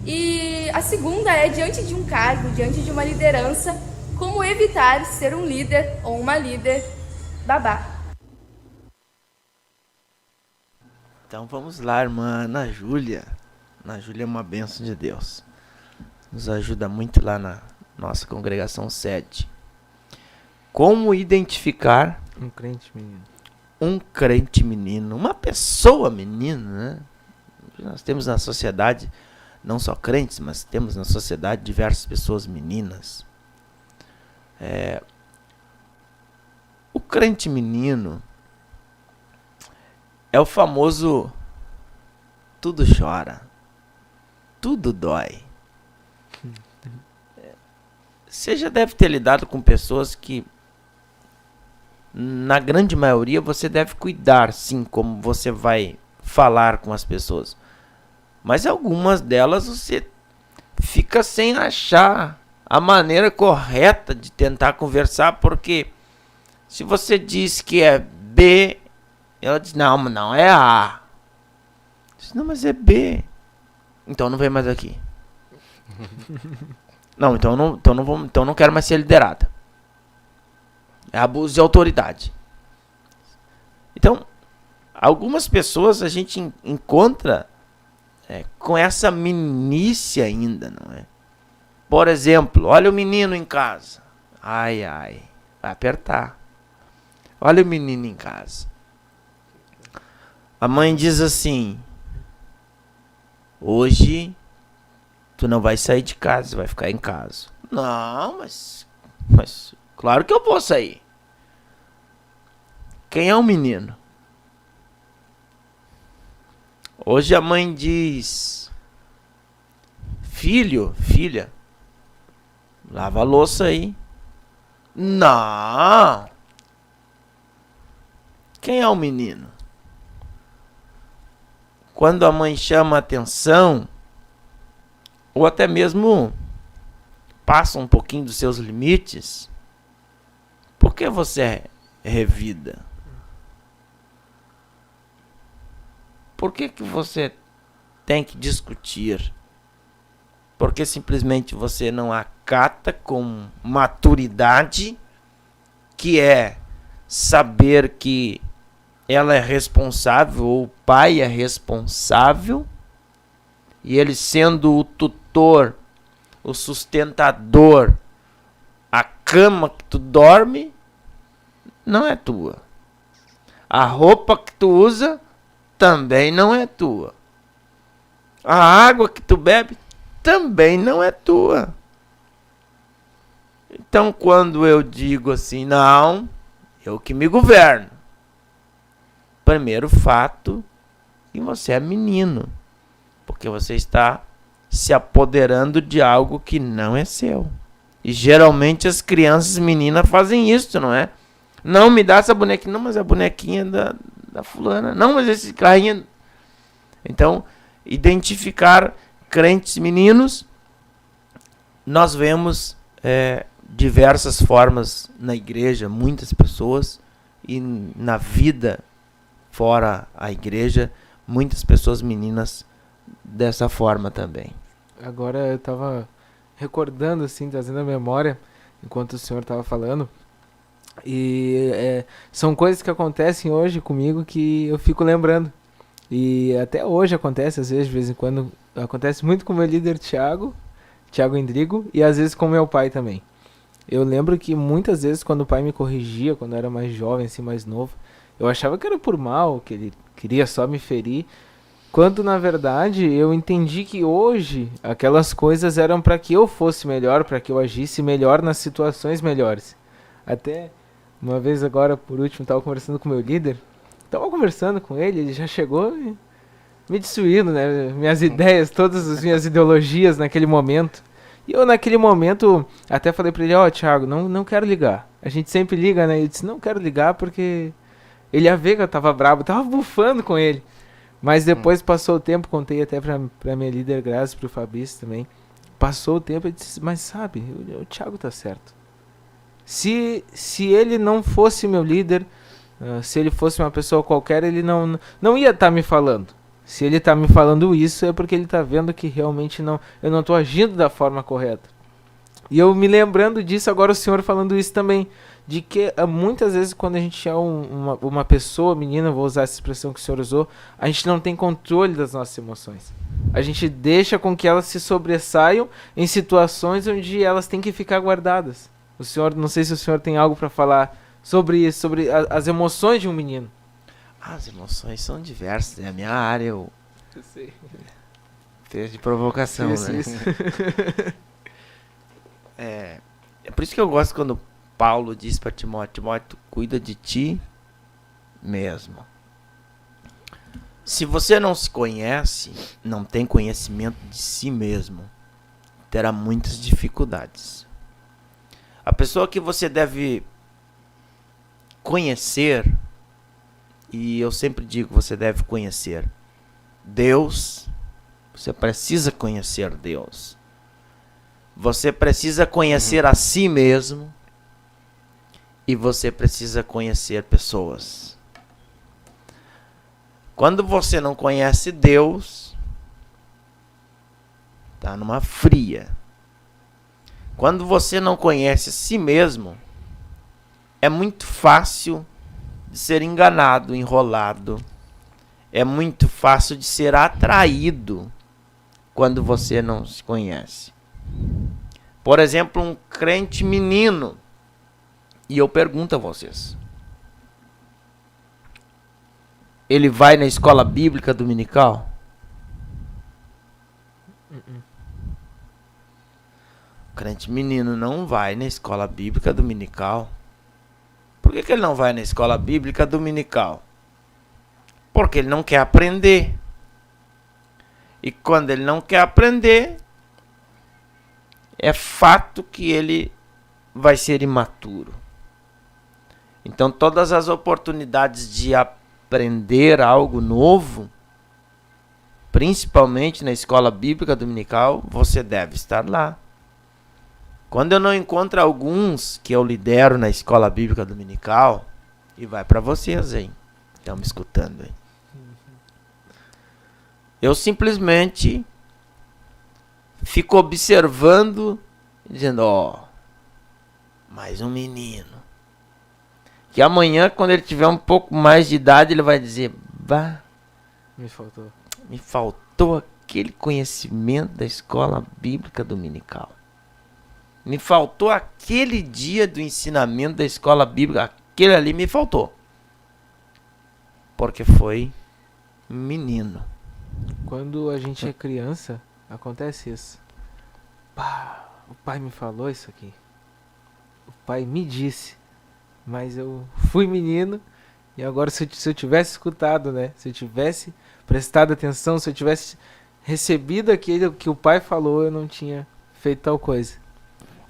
E a segunda é: diante de um cargo, diante de uma liderança, como evitar ser um líder ou uma líder babá? Então vamos lá, irmã Ana Júlia. Ana Júlia é uma bênção de Deus. Nos ajuda muito lá na nossa congregação sede. Como identificar Um crente menino. um crente menino, uma pessoa menina, né? Nós temos na sociedade, não só crentes, mas temos na sociedade diversas pessoas meninas. O crente menino é o famoso tudo chora, tudo dói. Você já deve ter lidado com pessoas que, na grande maioria, você deve cuidar, sim, como você vai falar com as pessoas. Mas algumas delas você fica sem achar a maneira correta de tentar conversar, porque se você diz que é B, ela diz: não, é A. Diz: não, mas é B. Então não vem mais aqui. Não, então não quero mais ser liderada. É abuso de autoridade. Então, algumas pessoas a gente encontra com essa meninice ainda, não é? Por exemplo, olha o menino em casa. Ai, ai, vai apertar. Olha o menino em casa. A mãe diz assim: hoje tu não vai sair de casa, vai ficar em casa. Não, mas claro que eu vou sair. Quem é o menino? Hoje a mãe diz: filho, filha, lava a louça aí. Não. Quem é o menino? Quando a mãe chama a atenção, ou até mesmo passa um pouquinho dos seus limites, por que você é revida? Por que você tem que discutir? Porque simplesmente você não acata com maturidade, que é saber que ela é responsável, ou o pai é responsável, e ele sendo o tutor, o sustentador, a cama que tu dorme não é tua. A roupa que tu usa também não é tua. A água que tu bebe também não é tua. Então, quando eu digo assim, não, eu que me governo. Primeiro fato, que você é menino, porque você está se apoderando de algo que não é seu. E geralmente as crianças meninas fazem isso, não é? Não, me dá essa bonequinha. Não, mas a bonequinha da fulana. Não, mas esse carrinho... Então, identificar crentes meninos, nós vemos diversas formas na igreja, muitas pessoas, e na vida fora a igreja, muitas pessoas meninas dessa forma também. Agora eu tava recordando, assim, trazendo a memória, enquanto o senhor tava falando, e são coisas que acontecem hoje comigo que eu fico lembrando. E até hoje acontece, às vezes, de vez em quando, acontece muito com o meu líder Thiago Endrigo, e às vezes com meu pai também. Eu lembro que muitas vezes quando o pai me corrigia, quando eu era mais jovem, assim, mais novo, eu achava que era por mal, que ele queria só me ferir, quando na verdade eu entendi que hoje aquelas coisas eram para que eu fosse melhor, para que eu agisse melhor nas situações melhores. Até uma vez agora, por último, estava conversando com o meu líder, estava conversando com ele, ele já chegou me destruindo, né? Minhas ideias, todas as minhas ideologias naquele momento. E eu naquele momento até falei pra ele, ó, Thiago, não quero ligar. A gente sempre liga, né? Ele disse, não quero ligar porque ele ia ver que eu tava brabo, eu tava bufando com ele. Mas depois passou o tempo, contei até pra minha líder, graças pro Fabrício também. Passou o tempo e disse, mas sabe, o Thiago tá certo. Se ele não fosse meu líder, se ele fosse uma pessoa qualquer, ele não ia estar me falando. Se ele tá me falando isso, é porque ele tá vendo que realmente eu não tô agindo da forma correta. E eu me lembrando disso, agora o senhor falando isso também, de que muitas vezes quando a gente é uma pessoa, menina, vou usar essa expressão que o senhor usou, a gente não tem controle das nossas emoções. A gente deixa com que elas se sobressaiam em situações onde elas têm que ficar guardadas. O senhor, não sei se o senhor tem algo para falar sobre isso, sobre as emoções de um menino. As emoções são diversas, é a minha área, eu sei. fiz de provocação, Isso, né? isso. É por isso que eu gosto quando Paulo diz para Timóteo, Timóteo, cuida de ti mesmo. Se você não se conhece, não tem conhecimento de si mesmo, terá muitas dificuldades. A pessoa que você deve conhecer, e eu sempre digo, você deve conhecer Deus, você precisa conhecer Deus. Você precisa conhecer a si mesmo e você precisa conhecer pessoas. Quando você não conhece Deus, tá numa fria. Quando você não conhece a si mesmo, é muito fácil de ser enganado, enrolado. É muito fácil de ser atraído quando você não se conhece. Por exemplo, um crente menino. E eu pergunto a vocês. Ele vai na escola bíblica dominical? O crente menino não vai na escola bíblica dominical. Por que ele não vai na escola bíblica dominical? Porque ele não quer aprender. E quando ele não quer aprender, é fato que ele vai ser imaturo. Então, todas as oportunidades de aprender algo novo, principalmente na escola bíblica dominical, você deve estar lá. Quando eu não encontro alguns que eu lidero na escola bíblica dominical, e vai para vocês, hein? Estão me escutando, hein? Eu simplesmente fico observando, dizendo, ó, mais um menino. Que amanhã, quando ele tiver um pouco mais de idade, ele vai dizer, bah, me faltou aquele conhecimento da escola bíblica dominical. Me faltou aquele dia do ensinamento da escola bíblica, aquele ali me faltou. Porque foi menino. Quando a gente é criança, acontece isso. Pá, o pai me falou isso aqui. O pai me disse. Mas eu fui menino. E agora se eu tivesse escutado, né? Se eu tivesse prestado atenção, se eu tivesse recebido aquilo que o pai falou, eu não tinha feito tal coisa.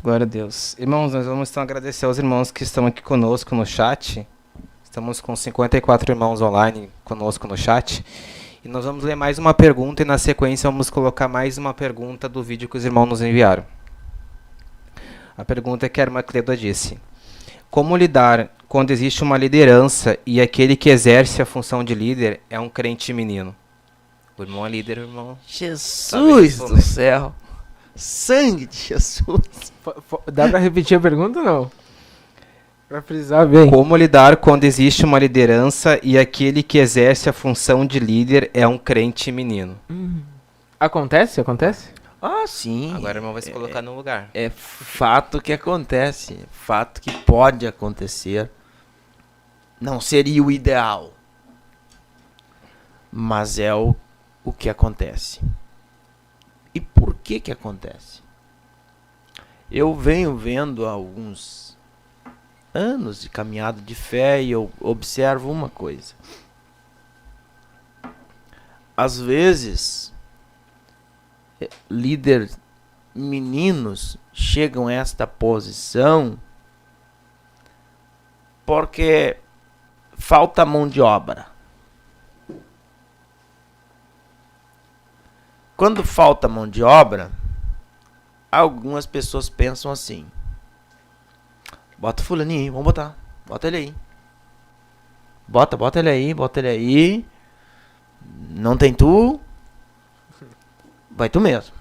Glória a Deus. Irmãos, nós vamos então agradecer aos irmãos que estão aqui conosco no chat. Estamos com 54 irmãos online conosco no chat. E nós vamos ler mais uma pergunta e na sequência vamos colocar mais uma pergunta do vídeo que os irmãos nos enviaram. A pergunta é que a irmã Cleda disse: como lidar quando existe uma liderança e aquele que exerce a função de líder é um crente menino? O irmão é líder, o irmão... Jesus do céu! Sangue de Jesus! Dá pra repetir a pergunta ou não? Pra frisar bem. Como lidar quando existe uma liderança e aquele que exerce a função de líder é um crente menino? Acontece? Acontece? Ah, sim. Agora o irmão vai se colocar no lugar. É fato que acontece. Fato que pode acontecer. Não seria o ideal. Mas é o que acontece. E por que acontece? Eu venho vendo há alguns anos de caminhada de fé e eu observo uma coisa. Às vezes, líderes meninos chegam a esta posição porque falta mão de obra. Quando falta mão de obra, algumas pessoas pensam assim: bota fulaninho aí, vamos botar. Bota ele aí. Bota ele aí, bota ele aí. Não tem tu? Vai tu mesmo.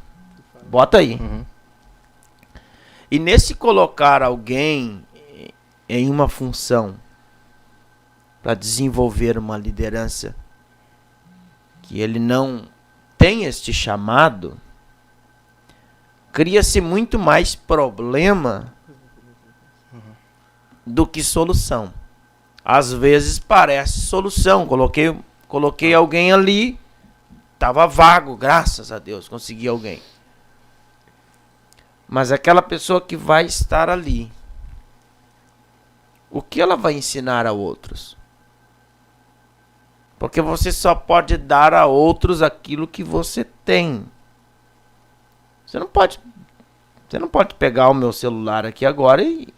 Bota aí. E nesse colocar alguém em uma função para desenvolver uma liderança que ele não tem este chamado, cria-se muito mais problema do que solução. Às vezes parece solução. Coloquei alguém ali, estava vago, graças a Deus, consegui alguém. Mas aquela pessoa que vai estar ali, o que ela vai ensinar a outros? Porque você só pode dar a outros aquilo que você tem. Você não pode pegar o meu celular aqui agora e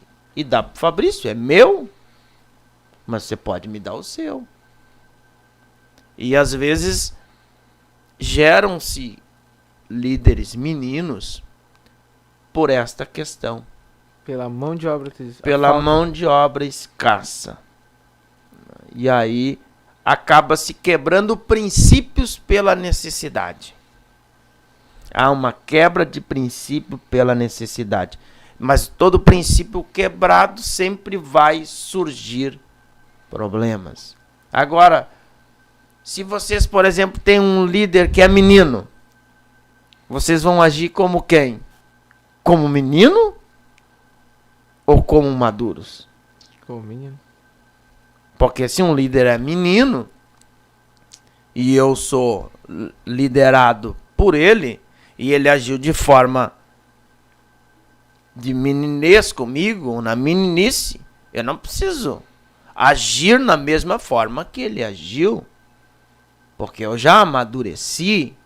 dar pro Fabrício. É meu. Mas você pode me dar o seu. E às vezes geram-se líderes meninos por esta questão. Pela mão de obra Pela mão de obra escassa. E aí acaba se quebrando princípios pela necessidade. Há uma quebra de princípio pela necessidade. Mas todo princípio quebrado sempre vai surgir problemas. Agora, se vocês, por exemplo, têm um líder que é menino, vocês vão agir como quem? Como menino ou como maduros? Ô, menino. Porque se um líder é menino e eu sou liderado por ele e ele agiu de forma de meninez comigo, na meninice, eu não preciso agir na mesma forma que ele agiu, porque eu já amadureci.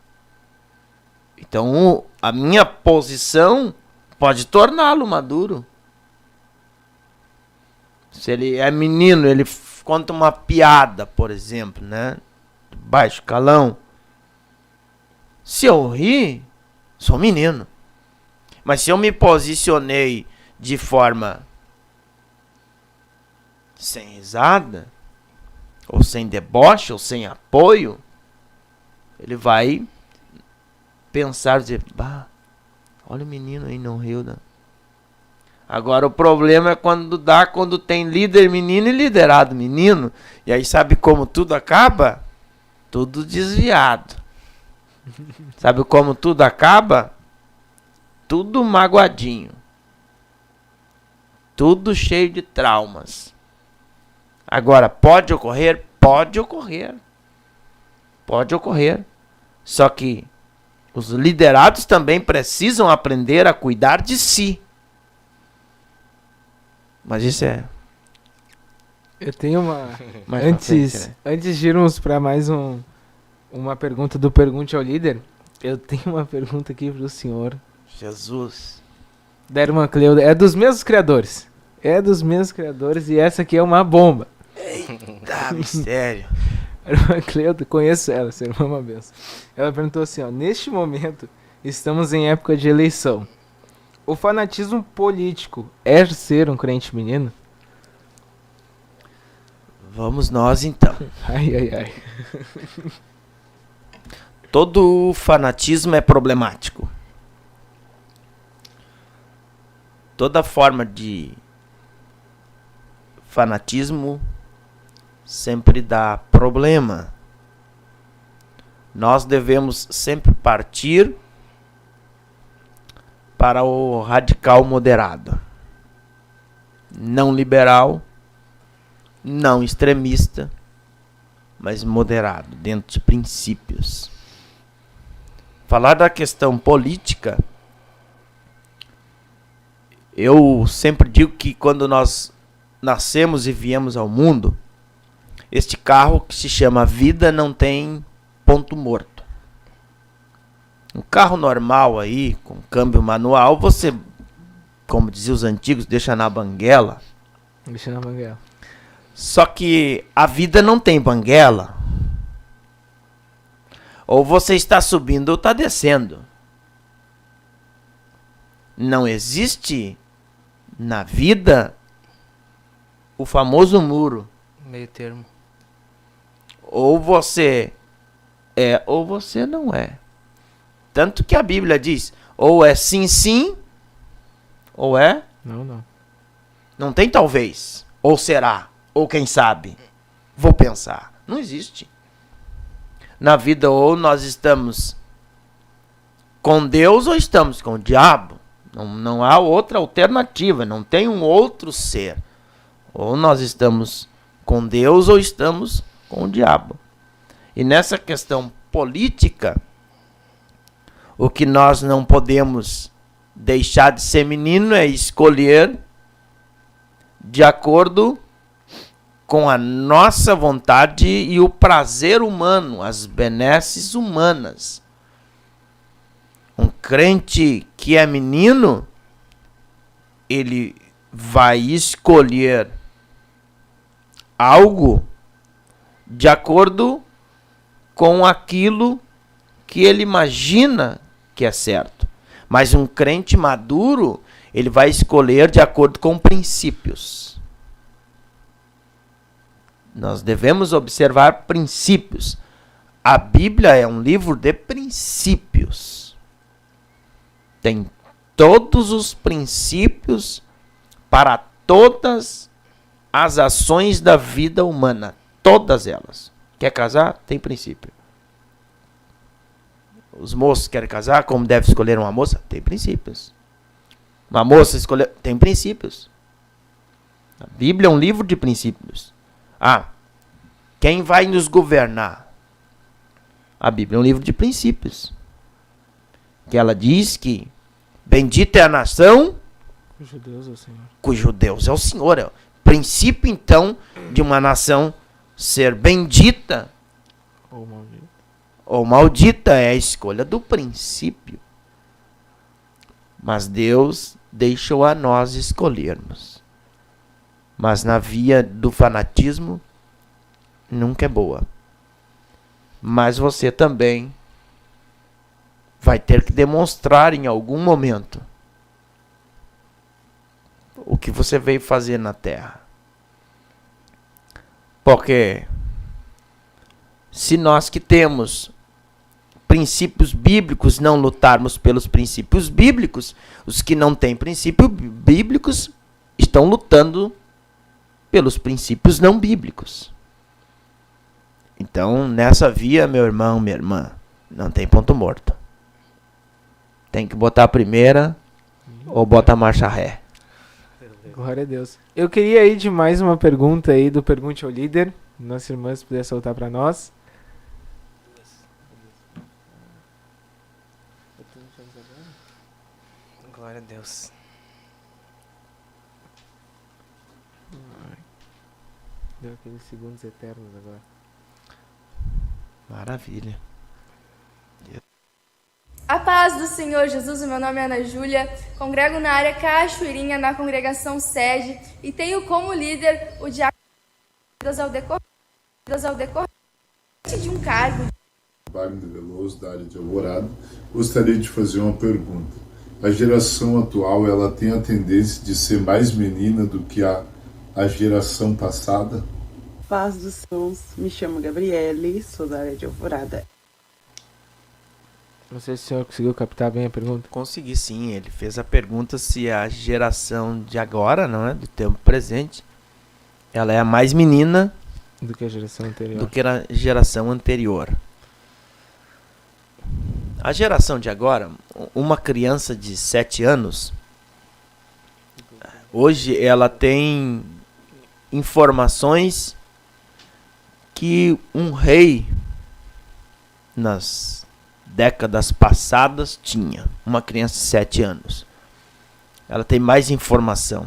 Então a minha posição pode torná-lo maduro. Se ele é menino, ele conta uma piada, por exemplo, né? Baixo calão. Se eu rir, sou menino. Mas se eu me posicionei de forma sem risada, ou sem deboche, ou sem apoio, ele vai pensar, dizer, bah, olha o menino aí, não riu, né? Agora o problema é quando tem líder menino e liderado menino. E aí sabe como tudo acaba? Tudo desviado. Sabe como tudo acaba? Tudo magoadinho. Tudo cheio de traumas. Agora, pode ocorrer? Pode ocorrer. Pode ocorrer. Só que os liderados também precisam aprender a cuidar de si. Mas isso é... Eu tenho uma... mais pra frente, né? Antes de irmos para mais uma pergunta do Pergunte ao Líder, eu tenho uma pergunta aqui pro senhor. Jesus. Da irmã Cleuda. É dos mesmos criadores. É dos mesmos criadores e essa aqui é uma bomba. Eita, mistério. A irmã Cleuda, conheço ela, essa irmã é uma benção. Ela perguntou assim, ó, neste momento estamos em época de eleição. O fanatismo político é ser um crente menino? Vamos nós então. Ai, ai, ai. Todo fanatismo é problemático. Toda forma de fanatismo sempre dá problema. Nós devemos sempre partir para o radical moderado. Não liberal, não extremista, mas moderado, dentro de princípios. Falar da questão política, eu sempre digo que quando nós nascemos e viemos ao mundo, este carro que se chama vida não tem ponto morto. Um carro normal aí, com câmbio manual, você, como diziam os antigos, deixa na banguela. Deixa na banguela. Só que a vida não tem banguela. Ou você está subindo ou está descendo. Não existe na vida o famoso muro. Meio termo. Ou você é ou você não é. Tanto que a Bíblia diz, ou é sim, sim, ou é... Não, não. Não tem talvez, ou será, ou quem sabe. Vou pensar. Não existe. Na vida, ou nós estamos com Deus ou estamos com o diabo. Não há outra alternativa, não tem um outro ser. Ou nós estamos com Deus ou estamos com o diabo. E nessa questão política, o que nós não podemos deixar de ser menino é escolher de acordo com a nossa vontade e o prazer humano, as benesses humanas. Um crente que é menino, ele vai escolher algo de acordo com aquilo que ele imagina que é certo. Mas um crente maduro, ele vai escolher de acordo com princípios. Nós devemos observar princípios. A Bíblia é um livro de princípios. Tem todos os princípios para todas as ações da vida humana. Todas elas. Quer casar? Tem princípio. Os moços querem casar? Como deve escolher uma moça? Tem princípios. Uma moça escolher? Tem princípios. A Bíblia é um livro de princípios. Quem vai nos governar? A Bíblia é um livro de princípios. Que ela diz que bendita é a nação Cujo Deus é o Senhor. cujo Deus é o Senhor. É o princípio, então, de uma nação ser bendita Ou maldito. ou maldita é a escolha do princípio. Mas Deus deixou a nós escolhermos. Mas na via do fanatismo, nunca é boa. Mas você também vai ter que demonstrar em algum momento o que você veio fazer na terra. Porque se nós que temos princípios bíblicos não lutarmos pelos princípios bíblicos, os que não têm princípios bíblicos estão lutando pelos princípios não bíblicos. Então, nessa via, meu irmão, minha irmã, não tem ponto morto. Tem que botar a primeira ou bota a marcha ré. Glória a Deus. Eu queria ir de mais uma pergunta aí do Pergunte ao Líder. Nossa irmã, se puder soltar para nós. Glória a Deus. Deu aqueles segundos eternos agora. Maravilha. A paz do Senhor Jesus, o meu nome é Ana Júlia, congrego na área Cachoeirinha, na congregação sede, e tenho como líder o diácono ao decorrer de um cargo. Wagner Veloso, da área de Alvorada. Gostaria de fazer uma pergunta. A geração atual, ela tem a tendência de ser mais menina do que a geração passada? Paz dos Sons, me chamo Gabriele, sou da área de Alvorada. Não sei se o senhor conseguiu captar bem a pergunta. Consegui sim, ele fez a pergunta se a geração de agora, não é, do tempo presente, ela é a mais menina Do que a geração anterior. do que a geração anterior. A geração de agora, uma criança de 7 anos, hoje ela tem informações que um rei nas décadas passadas tinha. Uma criança de 7 anos. Ela tem mais informação.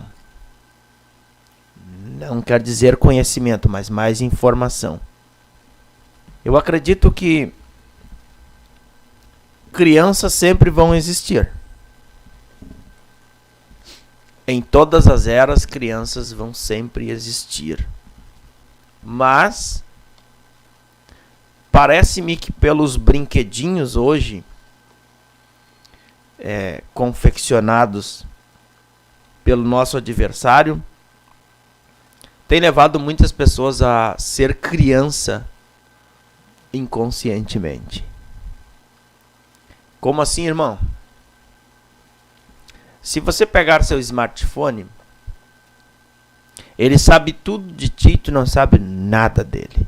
Não quer dizer conhecimento, mas mais informação. Eu acredito que crianças sempre vão existir. Em todas as eras, crianças vão sempre existir. Mas parece-me que pelos brinquedinhos hoje confeccionados pelo nosso adversário, tem levado muitas pessoas a ser criança inconscientemente. Como assim, irmão? Se você pegar seu smartphone, ele sabe tudo de ti e tu não sabe nada dele.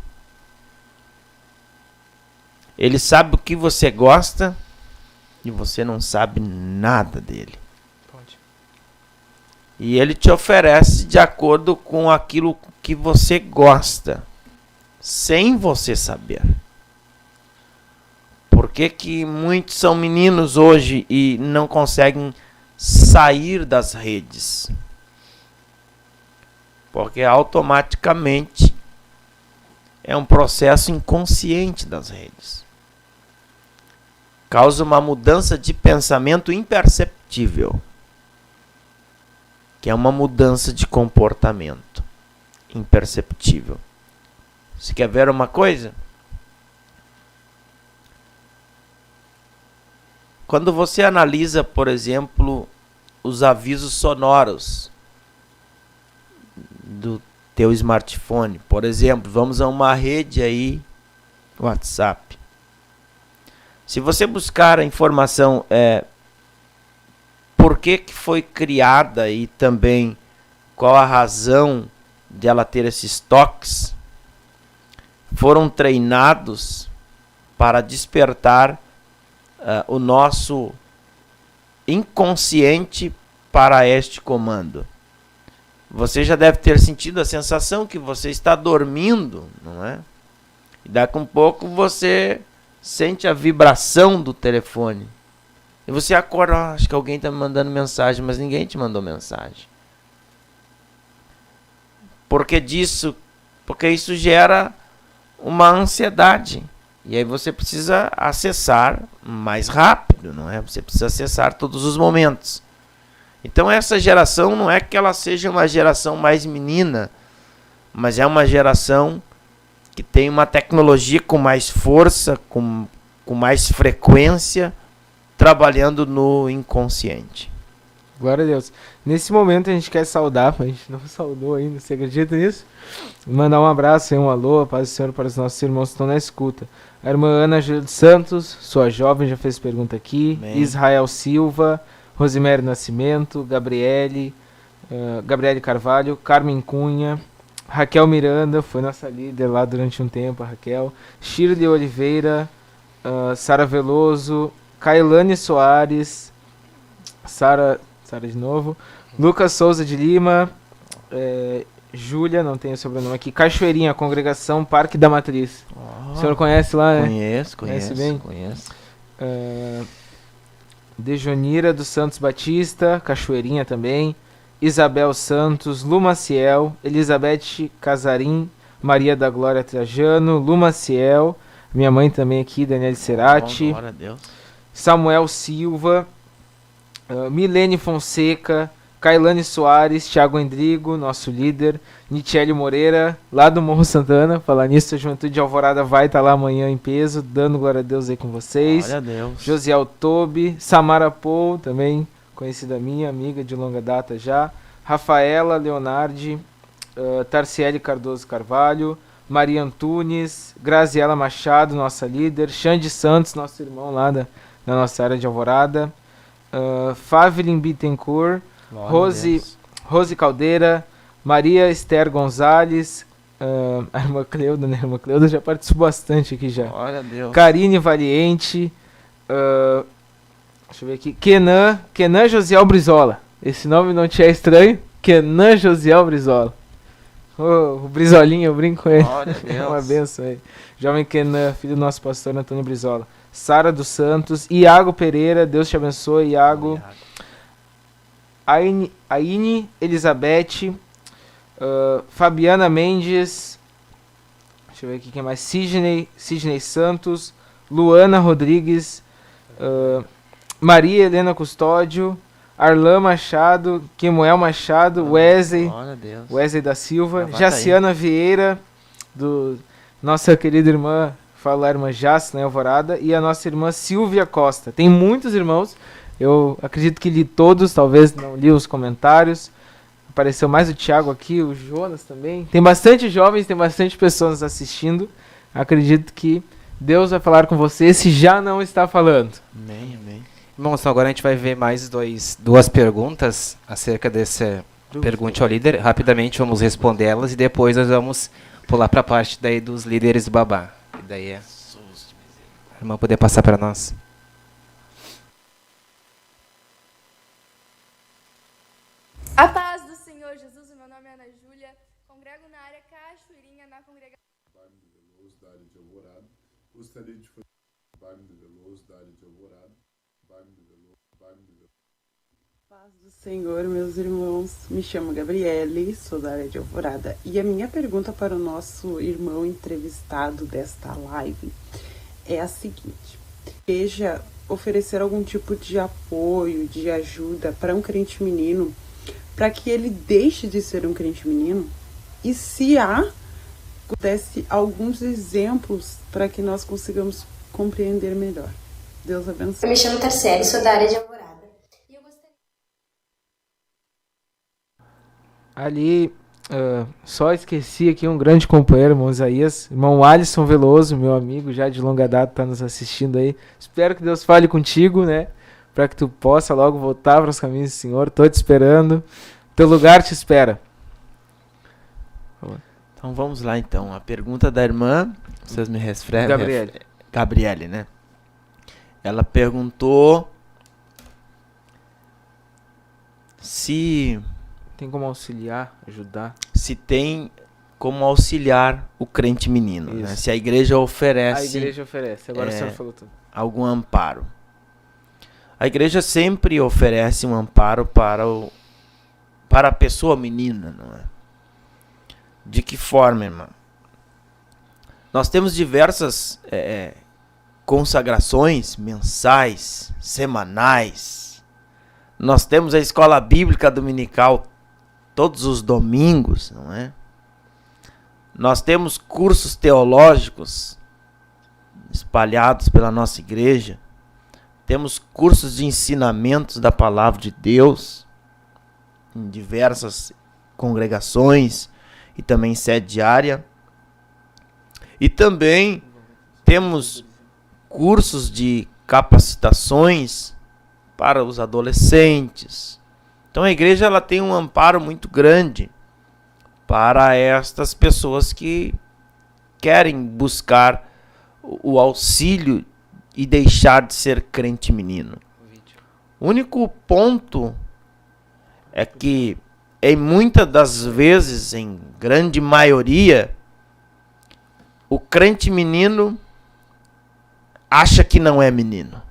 Ele sabe o que você gosta e você não sabe nada dele. Pode. E ele te oferece de acordo com aquilo que você gosta, sem você saber. Por que que muitos são meninos hoje e não conseguem sair das redes? Porque automaticamente é um processo inconsciente das redes. Causa uma mudança de pensamento imperceptível, que é uma mudança de comportamento imperceptível. Você quer ver uma coisa? Quando você analisa, por exemplo, os avisos sonoros do teu smartphone, por exemplo, vamos a uma rede aí, WhatsApp. Se você buscar a informação por que foi criada e também qual a razão de ela ter esses toques, foram treinados para despertar o nosso inconsciente para este comando. Você já deve ter sentido a sensação que você está dormindo, não é? E daqui a um pouco você sente a vibração do telefone. E você acorda, acho que alguém está me mandando mensagem, mas ninguém te mandou mensagem. Porque isso gera uma ansiedade. E aí você precisa acessar mais rápido, não é? Você precisa acessar todos os momentos. Então essa geração não é que ela seja uma geração mais menina, mas é uma geração que tem uma tecnologia com mais força, com mais frequência, trabalhando no inconsciente. Glória a Deus. Nesse momento a gente quer saudar, a gente não saudou ainda, você acredita nisso? Mandar um abraço e um alô, paz do Senhor para os nossos irmãos que estão na escuta. A irmã Ana Júlia dos Santos, sua jovem, já fez pergunta aqui. Amém. Israel Silva, Rosimério Nascimento, Gabriele Carvalho, Carmen Cunha, Raquel Miranda, foi nossa líder lá durante um tempo, a Raquel. Shirley Oliveira, Sara Veloso, Kailane Soares, Sara de novo, Lucas Souza de Lima, Júlia, não tem o sobrenome aqui, Cachoeirinha, Congregação Parque da Matriz. O senhor conhece lá, né? Conheço bem? Conheço. Dejonira dos Santos Batista, Cachoeirinha também, Isabel Santos, Lu Maciel, Elizabeth Casarim, Maria da Glória Trajano, Lu Maciel, minha mãe também aqui, Daniele Cerati, Glória a Deus. Samuel Silva, Milene Fonseca, Kailane Soares, Thiago Endrigo, nosso líder, Nitiele Moreira, lá do Morro Santana. Falar nisso, a Juventude de Alvorada vai estar lá amanhã em peso, dando glória a Deus aí com vocês. Glória a Deus. Josiel Tobi, Samara Paul, também conhecida minha, amiga de longa data já. Rafaela Leonardi, Tarciele Cardoso Carvalho, Maria Antunes, Graziela Machado, nossa líder, Xande Santos, nosso irmão lá da nossa área de Alvorada, Favelin Bittencourt, Rose Caldeira, Maria Esther Gonzalez, a irmã Cleuda, né? A irmã Cleuda já participou bastante aqui já. Glória a Deus. Karine Valiente, deixa eu ver aqui, Kenan Josiel Brizola. Esse nome não te é estranho? Kenan Josiel Brizola. O Brizolinho, eu brinco com ele. Glória a Deus. É uma benção aí. Jovem Kenan, filho do nosso pastor Antônio Brizola. Sara dos Santos, Iago Pereira, Deus te abençoe, Iago. Aine Elizabeth, Fabiana Mendes, deixa eu ver aqui quem mais, Sidney Santos, Luana Rodrigues, Maria Helena Custódio, Arlan Machado, Kemuel Machado, Wesley da Silva, Jaciana Vieira, nossa querida irmã, fala a irmã Jace, né, Alvorada, e a nossa irmã Silvia Costa. Tem muitos irmãos. Eu acredito que li todos, talvez não li os comentários. Apareceu mais o Thiago aqui, o Jonas também. Tem bastante jovens, tem bastante pessoas nos assistindo. Acredito que Deus vai falar com você se já não está falando. Amém, amém. Irmãos, então agora a gente vai ver mais duas perguntas acerca desse Pergunte ao Líder. Rapidamente vamos responder elas e depois nós vamos pular para a parte daí dos líderes babá. E daí a irmã poder passar para nós. A paz do Senhor Jesus, meu nome é Ana Júlia, congrego na área Cachoeirinha, na congregação. Wagner Veloso, da área de Alvorada. Gostaria de fazer Wagner Veloso, da área de Alvorada. Wagner Veloso. Paz do Senhor, meus irmãos. Me chamo Gabriele, sou da área de Alvorada. E a minha pergunta para o nosso irmão entrevistado desta live é a seguinte: deseja oferecer algum tipo de apoio, de ajuda para um crente menino, para que ele deixe de ser um crente menino? E se desse alguns exemplos para que nós consigamos compreender melhor. Deus abençoe. Eu me chamo Tarciele, sou da área de Alvorada. E eu gostaria... Ali, só esqueci aqui um grande companheiro, irmão Isaías, irmão Alisson Veloso, meu amigo já de longa data, está nos assistindo aí. Espero que Deus fale contigo, né? para que tu possa logo voltar para os caminhos do Senhor. Tô te esperando. Teu lugar te espera. Então vamos lá então. A pergunta da irmã, vocês me Gabriele. Gabriele, né? Ela perguntou se Tem como auxiliar, ajudar? tem como auxiliar o crente menino, né? Isso. Se a igreja A oferece igreja oferece. Agora o senhor falou tudo. algum amparo. A igreja sempre oferece um amparo para a pessoa menina, não é? De que forma, irmã? Nós temos diversas consagrações mensais, semanais. Nós temos a escola bíblica dominical todos os domingos, não é? Nós temos cursos teológicos espalhados pela nossa igreja. Temos cursos de ensinamentos da palavra de Deus em diversas congregações e também sede diária. E também temos cursos de capacitações para os adolescentes. Então a igreja ela tem um amparo muito grande para estas pessoas que querem buscar o auxílio e deixar de ser crente menino. O único ponto é que, em muitas das vezes, em grande maioria, o crente menino acha que não é menino.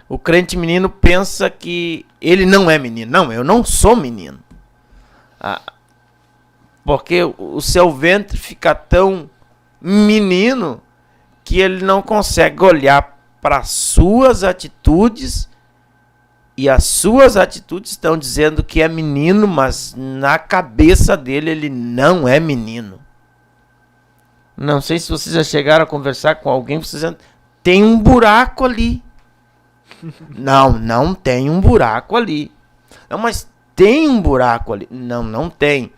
O crente menino pensa que ele não é menino. Não, eu não sou menino. Porque o seu ventre fica tão menino que ele não consegue olhar para as suas atitudes, e as suas atitudes estão dizendo que é menino, mas na cabeça dele ele não é menino. Não sei se vocês já chegaram a conversar com alguém, vocês dizendo, tem um buraco ali. Não tem um buraco ali. Não, mas tem um buraco ali. Não tem.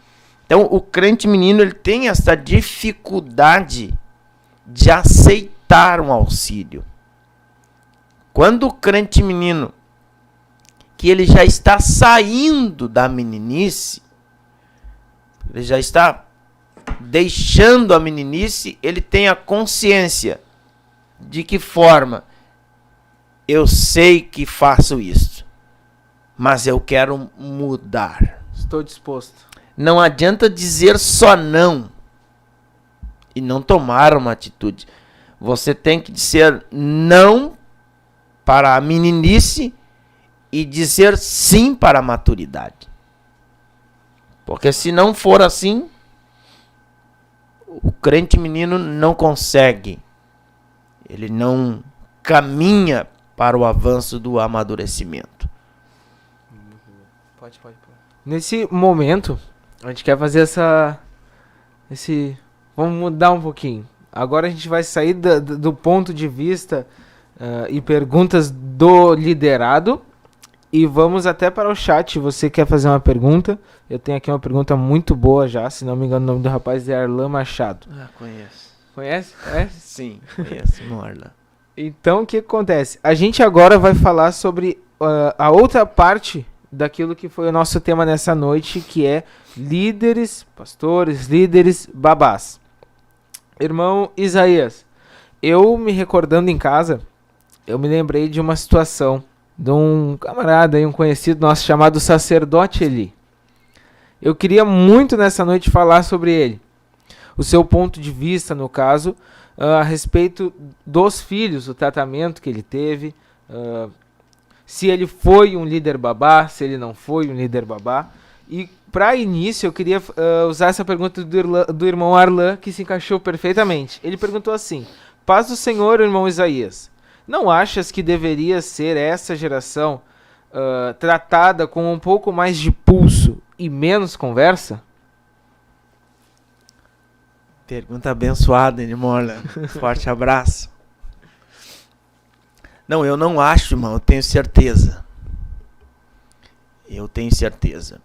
Então o crente menino ele tem essa dificuldade de aceitar um auxílio. Quando o crente menino, que ele já está saindo da meninice, ele já está deixando a meninice, ele tem a consciência de que forma eu sei que faço isso, mas eu quero mudar. Estou disposto. Não adianta dizer só não e não tomar uma atitude. Você tem que dizer não para a meninice e dizer sim para a maturidade. Porque se não for assim, o crente menino não consegue. Ele não caminha para o avanço do amadurecimento. Pode. Nesse momento, a gente quer fazer vamos mudar um pouquinho. Agora a gente vai sair do ponto de vista e perguntas do liderado e vamos até para o chat. Você quer fazer uma pergunta? Eu tenho aqui uma pergunta muito boa já, se não me engano o nome do rapaz é Arlan Machado. Conheço. Conhece? É? Sim, conheço, Arlan. Então o que acontece? A gente agora vai falar sobre a outra parte daquilo que foi o nosso tema nessa noite, que é líderes, pastores, líderes, babás. Irmão Isaías, eu me recordando em casa, eu me lembrei de uma situação de um camarada e um conhecido nosso chamado Sacerdote Eli. Eu queria muito nessa noite falar sobre ele. O seu ponto de vista, no caso, a respeito dos filhos, o tratamento que ele teve, se ele foi um líder babá, se ele não foi um líder babá. E para início eu queria usar essa pergunta do irmão Arlan, que se encaixou perfeitamente. Ele perguntou assim: paz do Senhor, irmão Isaías, não achas que deveria ser essa geração tratada com um pouco mais de pulso e menos conversa? Pergunta abençoada, irmão Arlan. Forte abraço. Não, eu não acho, irmão, eu tenho certeza. Eu tenho certeza.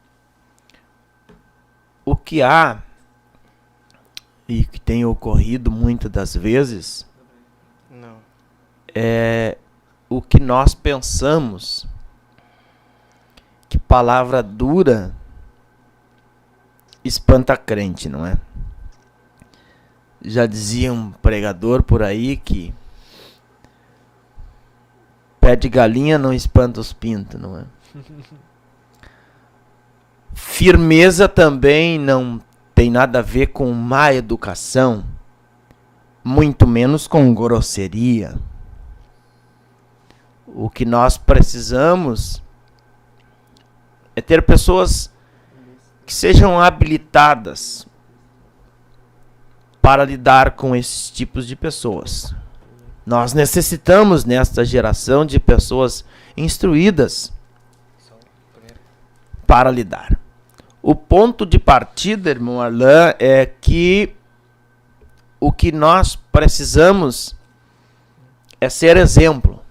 O que há, e que tem ocorrido muitas das vezes, é o que nós pensamos. Que palavra dura espanta crente, não é? Já dizia um pregador por aí que pé de galinha não espanta os pintos, não é? Firmeza também não tem nada a ver com má educação, muito menos com grosseria. O que nós precisamos é ter pessoas que sejam habilitadas para lidar com esses tipos de pessoas. Nós necessitamos nesta geração de pessoas instruídas para lidar. O ponto de partida, irmão Arlan, é que o que nós precisamos é ser exemplo.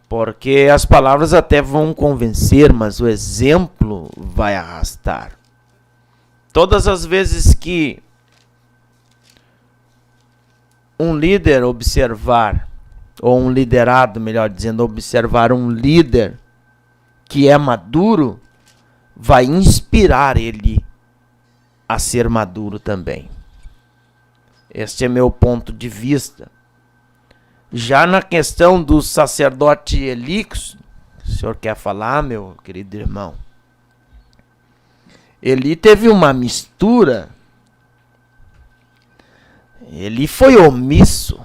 Porque as palavras até vão convencer, mas o exemplo vai arrastar. Todas as vezes que um líder observar, ou um liderado, melhor dizendo, observar um líder que é maduro, vai inspirar ele a ser maduro também. Este é meu ponto de vista. Já na questão do sacerdote Eli, o senhor quer falar, meu querido irmão? Eli teve uma mistura. Ele foi omisso.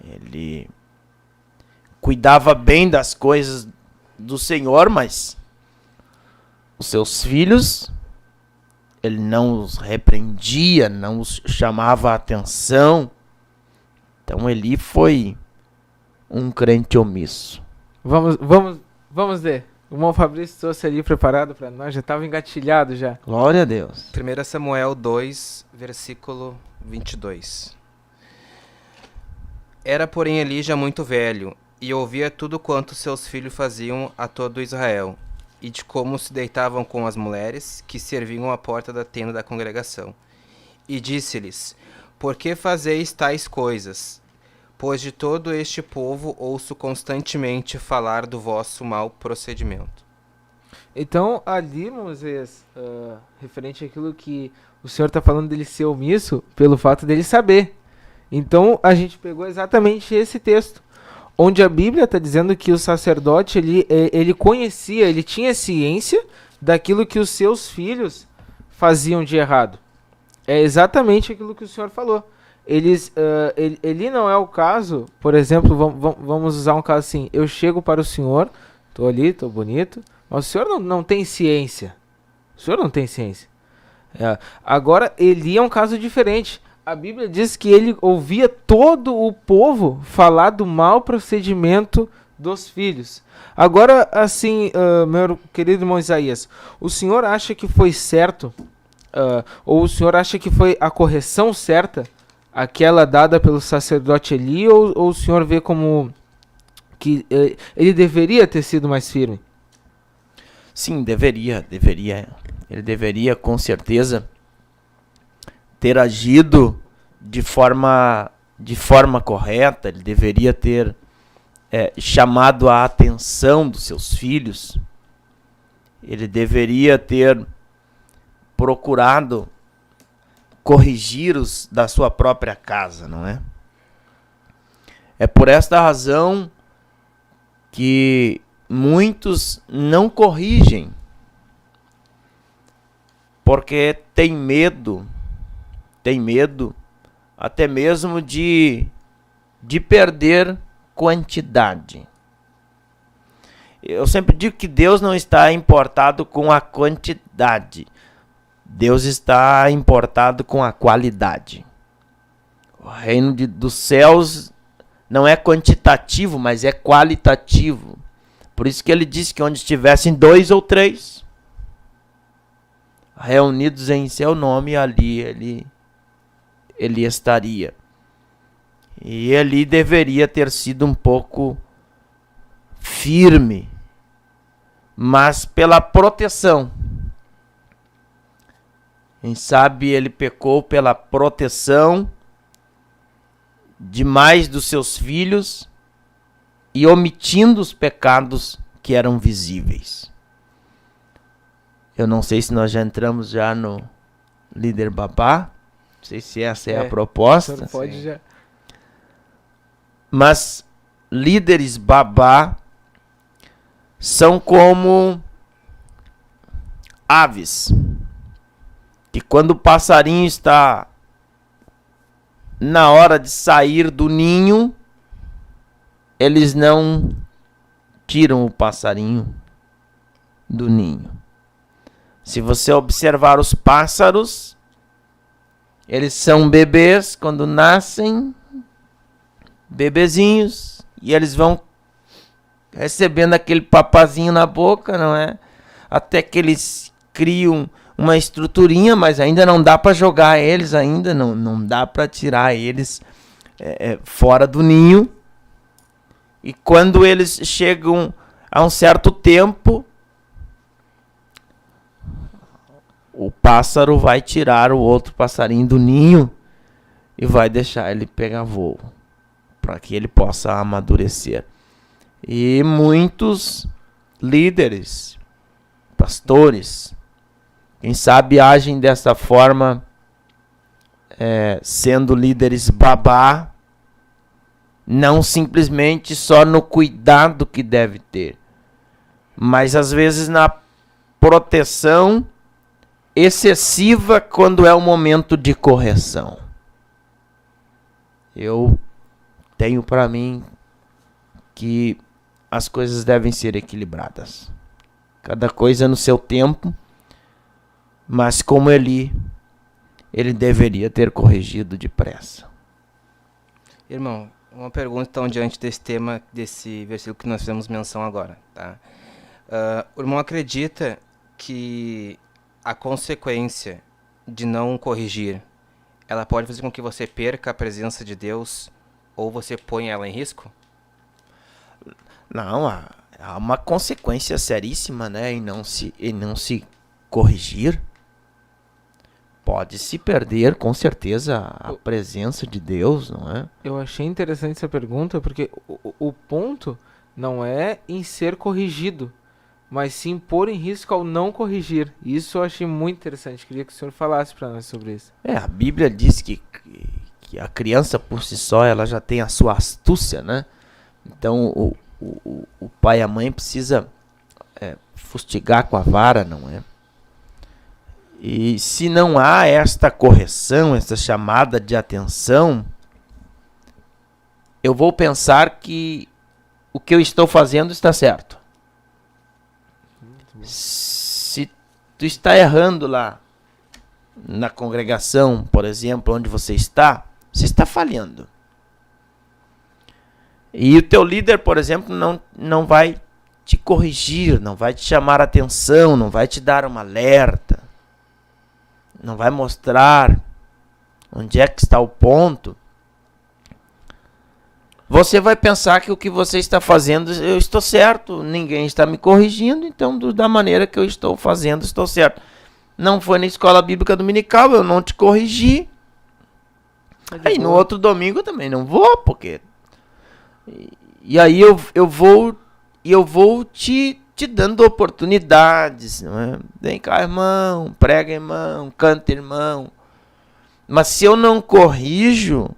Ele cuidava bem das coisas do Senhor, mas os seus filhos, ele não os repreendia, não os chamava a atenção. Então Eli foi um crente omisso. Vamos ver. O irmão Fabrício trouxe ali preparado para nós, já estava engatilhado já. Glória a Deus. 1 Samuel 2, versículo 22. Era, porém, Eli já muito velho, e ouvia tudo quanto seus filhos faziam a todo Israel, e de como se deitavam com as mulheres que serviam à porta da tenda da congregação. E disse-lhes: Por que fazeis tais coisas? Pois de todo este povo ouço constantemente falar do vosso mau procedimento. Então, ali, Moisés, referente àquilo que o senhor está falando dele ser omisso, pelo fato dele saber. Então, a gente pegou exatamente esse texto, onde a Bíblia está dizendo que o sacerdote, ele conhecia, ele tinha ciência daquilo que os seus filhos faziam de errado. É exatamente aquilo que o senhor falou. Ele não é o caso, por exemplo, vamos usar um caso assim, eu chego para o senhor, estou ali, estou bonito, mas o senhor não tem ciência. O senhor não tem ciência. Agora, Eli é um caso diferente. A Bíblia diz que ele ouvia todo o povo falar do mau procedimento dos filhos. Agora, assim, meu querido irmão Isaías, o senhor acha que foi certo, ou o senhor acha que foi a correção certa, aquela dada pelo sacerdote Eli, ou o senhor vê como que ele deveria ter sido mais firme? Sim, deveria. Ele deveria, com certeza, ter agido de forma correta. Ele deveria ter chamado a atenção dos seus filhos. Ele deveria ter procurado corrigir os da sua própria casa, não é? É por esta razão que muitos não corrigem, porque tem medo até mesmo de perder quantidade. Eu sempre digo que Deus não está importado com a quantidade. Deus está importado com a qualidade. O reino dos céus não é quantitativo, mas é qualitativo. Por isso que ele disse que onde estivessem 2 ou 3 reunidos em seu nome, ali ele estaria. E ele deveria ter sido um pouco firme, mas pela proteção. Quem sabe ele pecou pela proteção demais dos seus filhos e omitindo os pecados que eram visíveis. Eu não sei se nós já entramos já no líder babá, não sei se essa é a proposta. Pode já. Mas líderes babá são como aves, que quando o passarinho está na hora de sair do ninho, eles não tiram o passarinho do ninho. Se você observar os pássaros, eles são bebês quando nascem, bebezinhos, e eles vão recebendo aquele papazinho na boca, não é? Até que eles criam uma estruturinha, mas ainda não dá para jogar eles, ainda não dá para tirar eles fora do ninho. E quando eles chegam a um certo tempo, o pássaro vai tirar o outro passarinho do ninho e vai deixar ele pegar voo, para que ele possa amadurecer. E muitos líderes, pastores, quem sabe agem dessa forma, sendo líderes babá, não simplesmente só no cuidado que deve ter, mas às vezes na proteção excessiva quando é o momento de correção. Eu tenho para mim que as coisas devem ser equilibradas. Cada coisa no seu tempo, mas como ele deveria ter corrigido depressa. Irmão, uma pergunta então diante desse tema, desse versículo que nós fizemos menção agora, tá? O irmão acredita que a consequência de não corrigir, ela pode fazer com que você perca a presença de Deus ou você ponha ela em risco? Não, há uma consequência seríssima, né, em não se corrigir. Pode-se perder, com certeza, a presença de Deus, não é? Eu achei interessante essa pergunta, porque o ponto não é em ser corrigido, mas sim pôr em risco ao não corrigir. Isso eu achei muito interessante. Queria que o senhor falasse para nós sobre isso. A Bíblia diz que a criança por si só ela já tem a sua astúcia, né? Então o pai e a mãe precisa fustigar com a vara, não é? E se não há esta correção, esta chamada de atenção, eu vou pensar que o que eu estou fazendo está certo. Se tu está errando lá na congregação, por exemplo, onde você está falhando. E o teu líder, por exemplo, não vai te corrigir, não vai te chamar a atenção, não vai te dar uma alerta, não vai mostrar onde é que está o ponto. Você vai pensar que o que você está fazendo, eu estou certo, ninguém está me corrigindo, então da maneira que eu estou fazendo, estou certo. Não foi na escola bíblica dominical, eu não te corrigi. Aí no outro domingo eu também não vou, porque... E aí eu vou te dando oportunidades, não é? Vem cá, irmão, prega, irmão, canta, irmão. Mas se eu não corrijo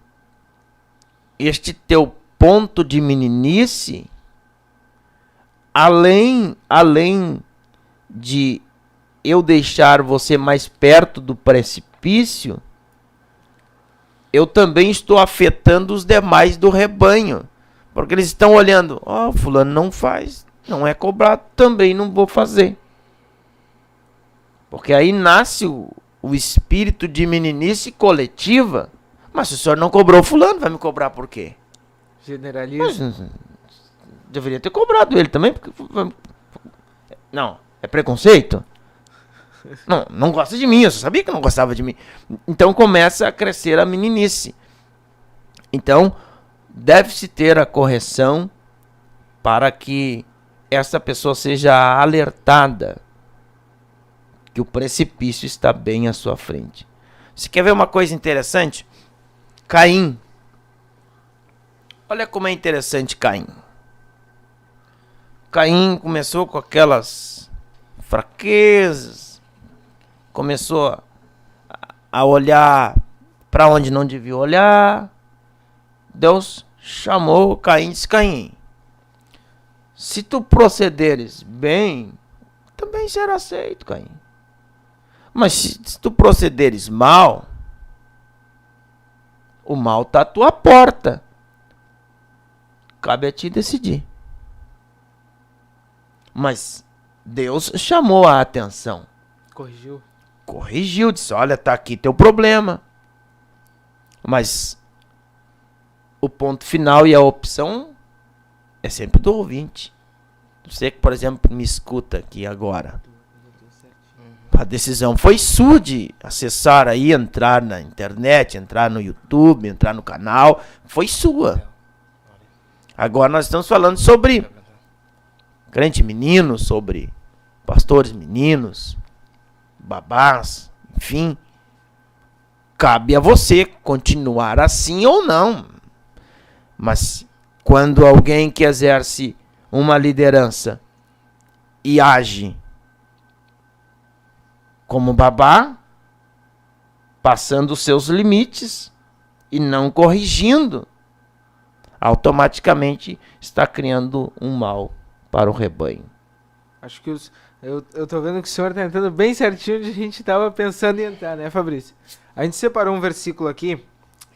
este teu ponto de meninice, além de eu deixar você mais perto do precipício, eu também estou afetando os demais do rebanho. Porque eles estão olhando, fulano não faz, não é cobrado, também não vou fazer. Porque aí nasce o espírito de meninice coletiva. Mas se o senhor não cobrou fulano, vai me cobrar por quê? Generaliza. Mas, deveria ter cobrado ele também. Porque, não, é preconceito? Não gosta de mim, eu só sabia que não gostava de mim. Então começa a crescer a meninice. Então, deve-se ter a correção para que essa pessoa seja alertada que o precipício está bem à sua frente. Você quer ver uma coisa interessante? Caim Olha como é interessante Caim. Caim começou com aquelas fraquezas, começou a olhar para onde não devia olhar. Deus chamou Caim e disse: Caim, se tu procederes bem, também será aceito, Caim. Mas se tu procederes mal, o mal está à tua porta. Cabe a ti decidir. Mas Deus chamou a atenção. Corrigiu, disse: olha, tá aqui teu problema. Mas o ponto final e a opção é sempre do ouvinte. Você que, por exemplo, me escuta aqui agora. A decisão foi sua de acessar aí, entrar na internet, entrar no YouTube, entrar no canal. Foi sua. Agora nós estamos falando sobre crente menino, sobre pastores meninos, babás, enfim. Cabe a você continuar assim ou não. Mas quando alguém que exerce uma liderança e age como babá, passando os seus limites e não corrigindo, automaticamente está criando um mal para o rebanho. Acho que eu tô vendo que o senhor tá entrando bem certinho onde a gente tava pensando em entrar, né, Fabrício? A gente separou um versículo aqui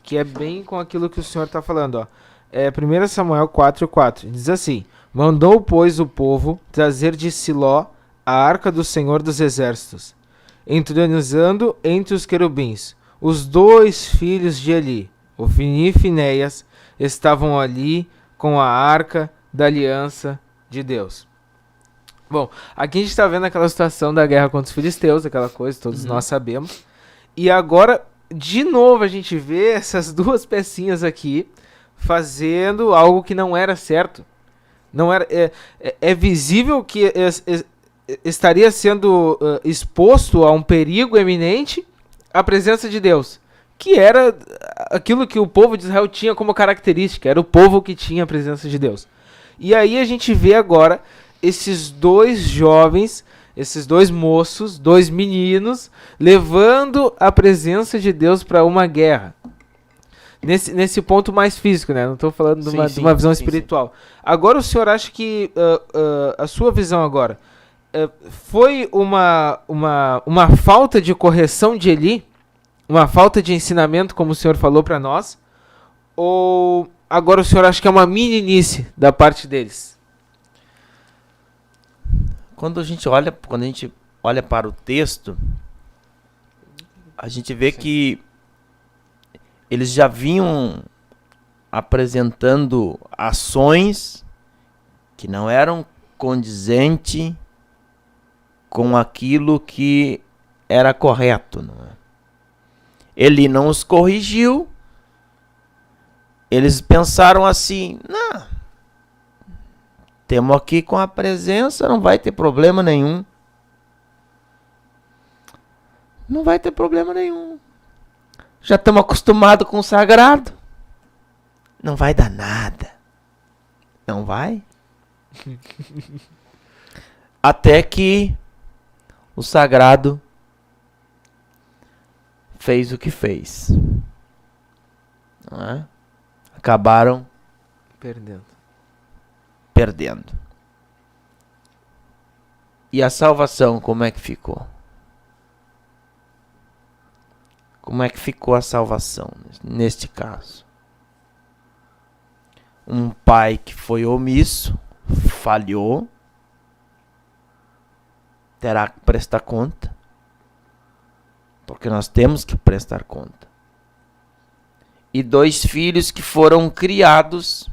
que é bem com aquilo que o senhor tá falando, ó. É 1 Samuel 4:4. Diz assim: mandou, pois, o povo trazer de Siló a arca do Senhor dos Exércitos, entronizando entre os querubins. Os 2 filhos de Eli, Ofni e Finéias, estavam ali com a arca da aliança de Deus. Bom, aqui a gente está vendo aquela situação da guerra contra os filisteus, aquela coisa, todos nós sabemos. E agora, de novo, a gente vê essas 2 pecinhas aqui fazendo algo que não era certo. Não era, é visível que estaria sendo exposto a um perigo eminente a presença de Deus, que era aquilo que o povo de Israel tinha como característica, era o povo que tinha a presença de Deus. E aí a gente vê agora esses 2 jovens, esses 2 moços, 2 meninos, levando a presença de Deus para uma guerra. Nesse ponto mais físico, né? Não estou falando de uma visão espiritual. Agora o senhor acha que a sua visão agora foi uma falta de correção de Eli? Uma falta de ensinamento, como o senhor falou para nós? Ou agora o senhor acha que é uma meninice da parte deles? Quando a gente olha para o texto, a gente vê que eles já vinham apresentando ações que não eram condizentes com aquilo que era correto, não é? Ele não os corrigiu. Eles pensaram assim: não, temos aqui com a presença, não vai ter problema nenhum. Não vai ter problema nenhum. Já estamos acostumados com o sagrado. Não vai dar nada. Não vai? Até que o sagrado fez o que fez. Não é? Acabaram perdendo. E a salvação, como é que ficou? Como é que ficou a salvação neste caso? Um pai que foi omisso, falhou, terá que prestar conta, porque nós temos que prestar conta. E 2 filhos que foram criados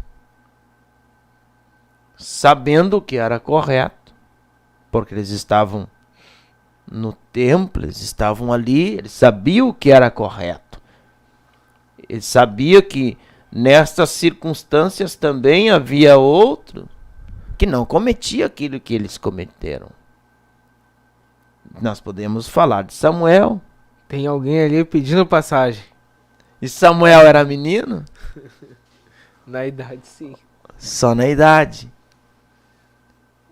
sabendo o que era correto, porque eles estavam no templo, eles estavam ali, eles sabiam o que era correto. Eles sabiam que nestas circunstâncias também havia outro que não cometia aquilo que eles cometeram. Nós podemos falar de Samuel. Tem alguém ali pedindo passagem. E Samuel era menino? Na idade, sim. Só na idade.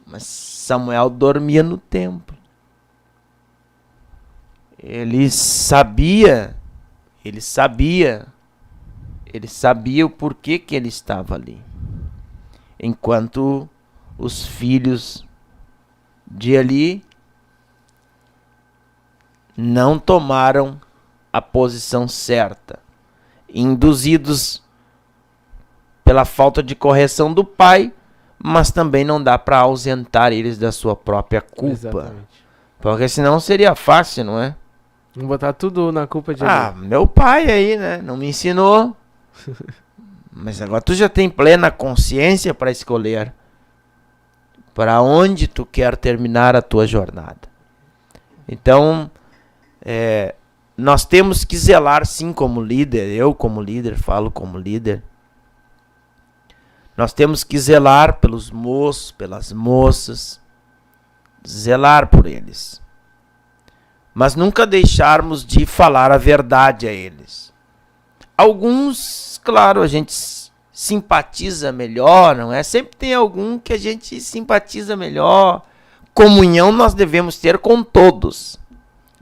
Mas Samuel dormia no templo. Ele sabia o porquê que ele estava ali. Enquanto os filhos de Eli não tomaram a posição certa, induzidos pela falta de correção do pai, mas também não dá para ausentar eles da sua própria culpa. Exatamente. Porque senão seria fácil, não é? Vamos botar tudo na culpa de Ah, Eli. meu pai aí, né? Não me ensinou. Mas agora tu já tem plena consciência para escolher para onde tu quer terminar a tua jornada. Então, nós temos que zelar sim como líder. Eu como líder, falo como líder. Nós temos que zelar pelos moços, pelas moças. Zelar por eles. Mas nunca deixarmos de falar a verdade a eles. Alguns, claro, a gente simpatiza melhor, não é? Sempre tem algum que a gente simpatiza melhor. Comunhão nós devemos ter com todos.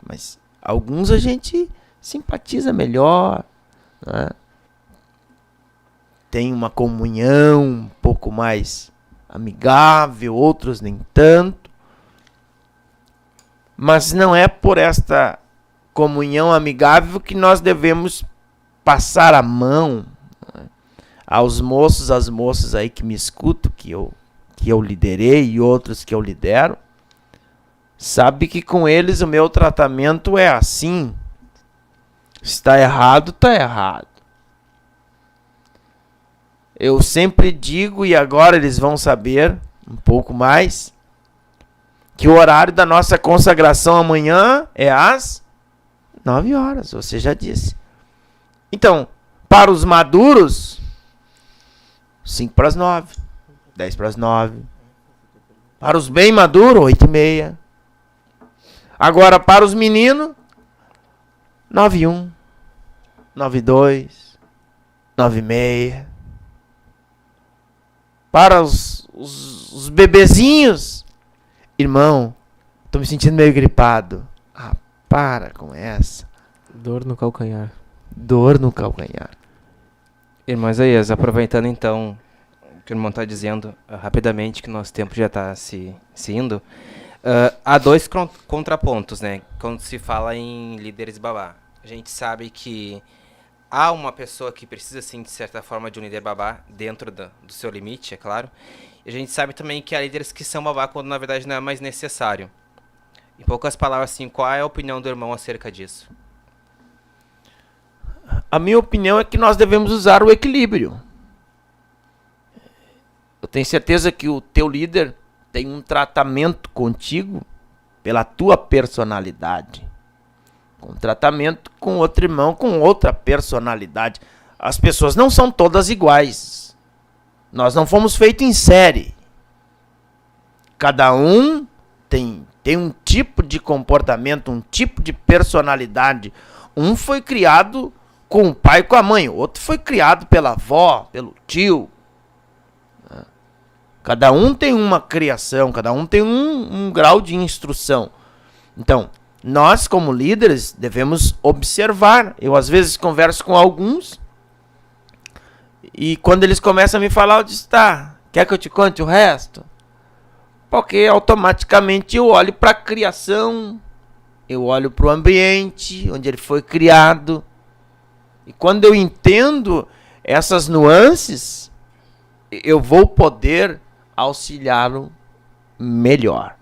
Mas alguns a gente simpatiza melhor, não é? Tem uma comunhão um pouco mais amigável, outros nem tanto. Mas não é por esta comunhão amigável que nós devemos passar a mão, né, aos moços, às moças aí que me escutam, que eu liderei e outros que eu lidero. Sabe que com eles o meu tratamento é assim. Se está errado, está errado. Eu sempre digo, e agora eles vão saber um pouco mais, que o horário da nossa consagração amanhã é às 9 horas, você já disse. Então, para os maduros, 5 para as 9, 10 para as 9. Para os bem maduros, 8h30. Agora, para os meninos, 9h01, 9h02, 9h30. Para os bebezinhos, irmão, tô me sentindo meio gripado. Ah, para com essa. Dor no calcanhar. Dor no calcanhar. Irmão Isaías, aproveitando então o que o irmão está dizendo rapidamente, que nosso tempo já está se indo, há dois contrapontos, né? Quando se fala em líderes babá. A gente sabe que há uma pessoa que precisa, sim, de certa forma, de um líder babá, dentro do seu limite, é claro. E a gente sabe também que há líderes que são babá quando, na verdade, não é mais necessário. Em poucas palavras, assim, qual é a opinião do irmão acerca disso? A minha opinião é que nós devemos usar o equilíbrio. Eu tenho certeza que o teu líder tem um tratamento contigo pela tua personalidade. Um tratamento com outro irmão com outra personalidade. As pessoas não são todas iguais. Nós não fomos feitos em série. Cada um tem um tipo de comportamento, um tipo de personalidade. Um foi criado com o pai e com a mãe. O outro foi criado pela avó, pelo tio. Cada um tem uma criação, cada um tem um grau de instrução. Então, nós como líderes devemos observar. Eu às vezes converso com alguns e quando eles começam a me falar, eu disse, tá, quer que eu te conte o resto? Porque automaticamente eu olho para a criação, eu olho para o ambiente onde ele foi criado. E quando eu entendo essas nuances, eu vou poder auxiliá-lo melhor.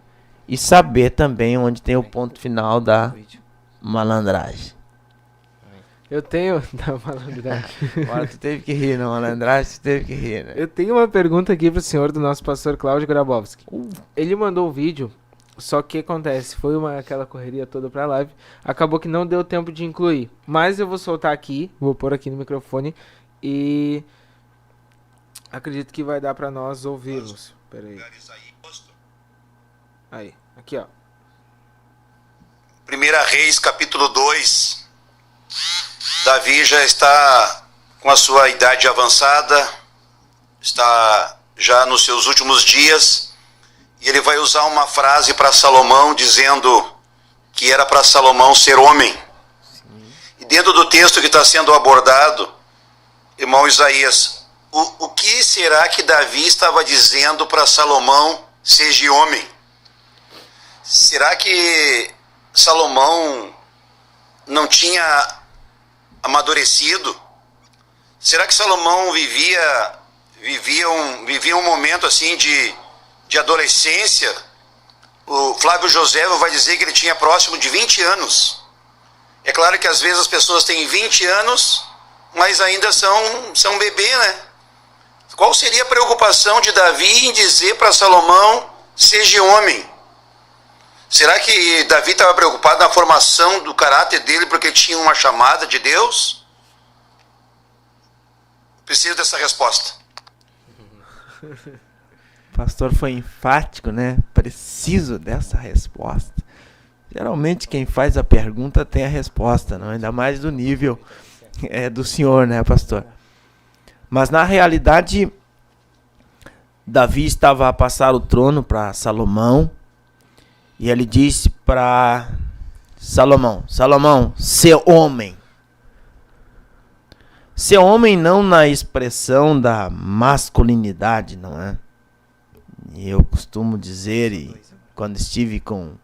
E saber também onde tem o ponto final da malandragem. Eu tenho... Da malandragem. Agora tu teve que rir, na malandragem, tu teve que rir, né? Eu tenho uma pergunta aqui pro senhor do nosso pastor Cláudio Grabowski. Ele mandou o vídeo, só que acontece, foi aquela correria toda pra live, acabou que não deu tempo de incluir. Mas eu vou soltar aqui, vou pôr aqui no microfone e acredito que vai dar pra nós ouvirmos. Pera aí. Aí, aqui ó. 1 Reis, capítulo 2. Davi já está com a sua idade avançada, está já nos seus últimos dias, e ele vai usar uma frase para Salomão, dizendo que era para Salomão ser homem. E dentro do texto que está sendo abordado, irmão Isaías, o que será que Davi estava dizendo para Salomão, seja homem? Será que Salomão não tinha amadurecido? Será que Salomão vivia um momento assim de adolescência? O Flávio Josévo vai dizer que ele tinha próximo de 20 anos. É claro que às vezes as pessoas têm 20 anos, mas ainda são bebê, né? Qual seria a preocupação de Davi em dizer para Salomão, seja homem? Será que Davi estava preocupado na formação do caráter dele porque tinha uma chamada de Deus? Preciso dessa resposta. O pastor foi enfático, né? Preciso dessa resposta. Geralmente quem faz a pergunta tem a resposta, não? Ainda mais do nível do senhor, né, pastor? Mas na realidade, Davi estava a passar o trono para Salomão, e ele disse para Salomão, ser homem. Ser homem não na expressão da masculinidade, não é? E eu costumo dizer, e quando estive com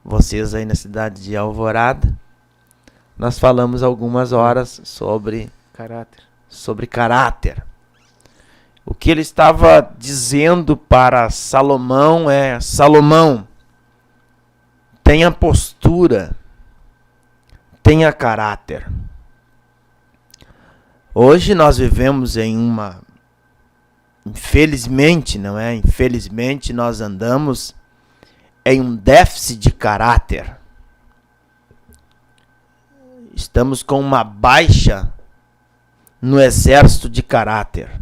vocês aí na cidade de Alvorada, nós falamos algumas horas sobre caráter. O que ele estava dizendo para Salomão é: Salomão, tenha postura, tenha caráter. Hoje nós vivemos em uma... Infelizmente, não é? Infelizmente nós andamos em um déficit de caráter. Estamos com uma baixa no exército de caráter.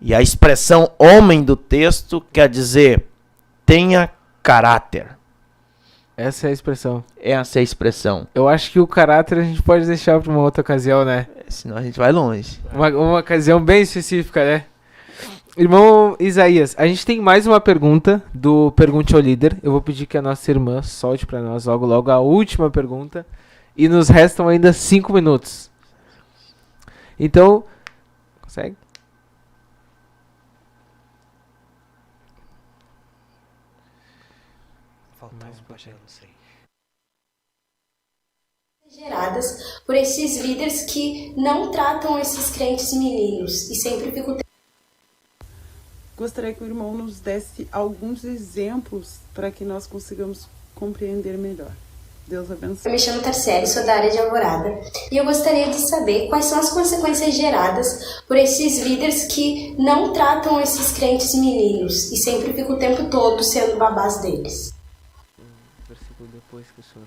E a expressão homem do texto quer dizer tenha caráter. Essa é a expressão. Essa é a expressão. Eu acho que o caráter a gente pode deixar para uma outra ocasião, né? Senão a gente vai longe. Uma ocasião bem específica, né? Irmão Isaías, a gente tem mais uma pergunta do Pergunte ao Líder. Eu vou pedir que a nossa irmã solte para nós logo a última pergunta. E nos restam ainda 5 minutos. Então, consegue? Geradas por esses líderes que não tratam esses crentes meninos e sempre ficam... Gostaria que o irmão nos desse alguns exemplos para que nós consigamos compreender melhor. Deus abençoe. Eu me chamo Tarciele, sou da área de Alvorada, e eu gostaria de saber quais são as consequências geradas por esses líderes que não tratam esses crentes meninos e sempre ficam o tempo todo sendo babás deles. Versículo depois que o senhor...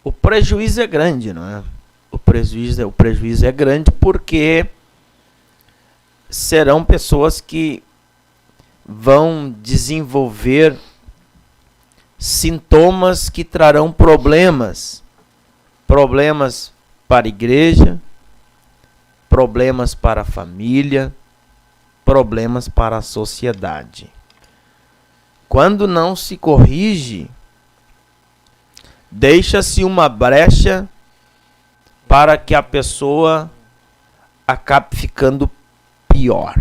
O prejuízo é grande, não é? O prejuízo é grande porque serão pessoas que vão desenvolver sintomas que trarão problemas para a igreja, problemas para a família, problemas para a sociedade. Quando não se corrige, deixa-se uma brecha para que a pessoa acabe ficando pior.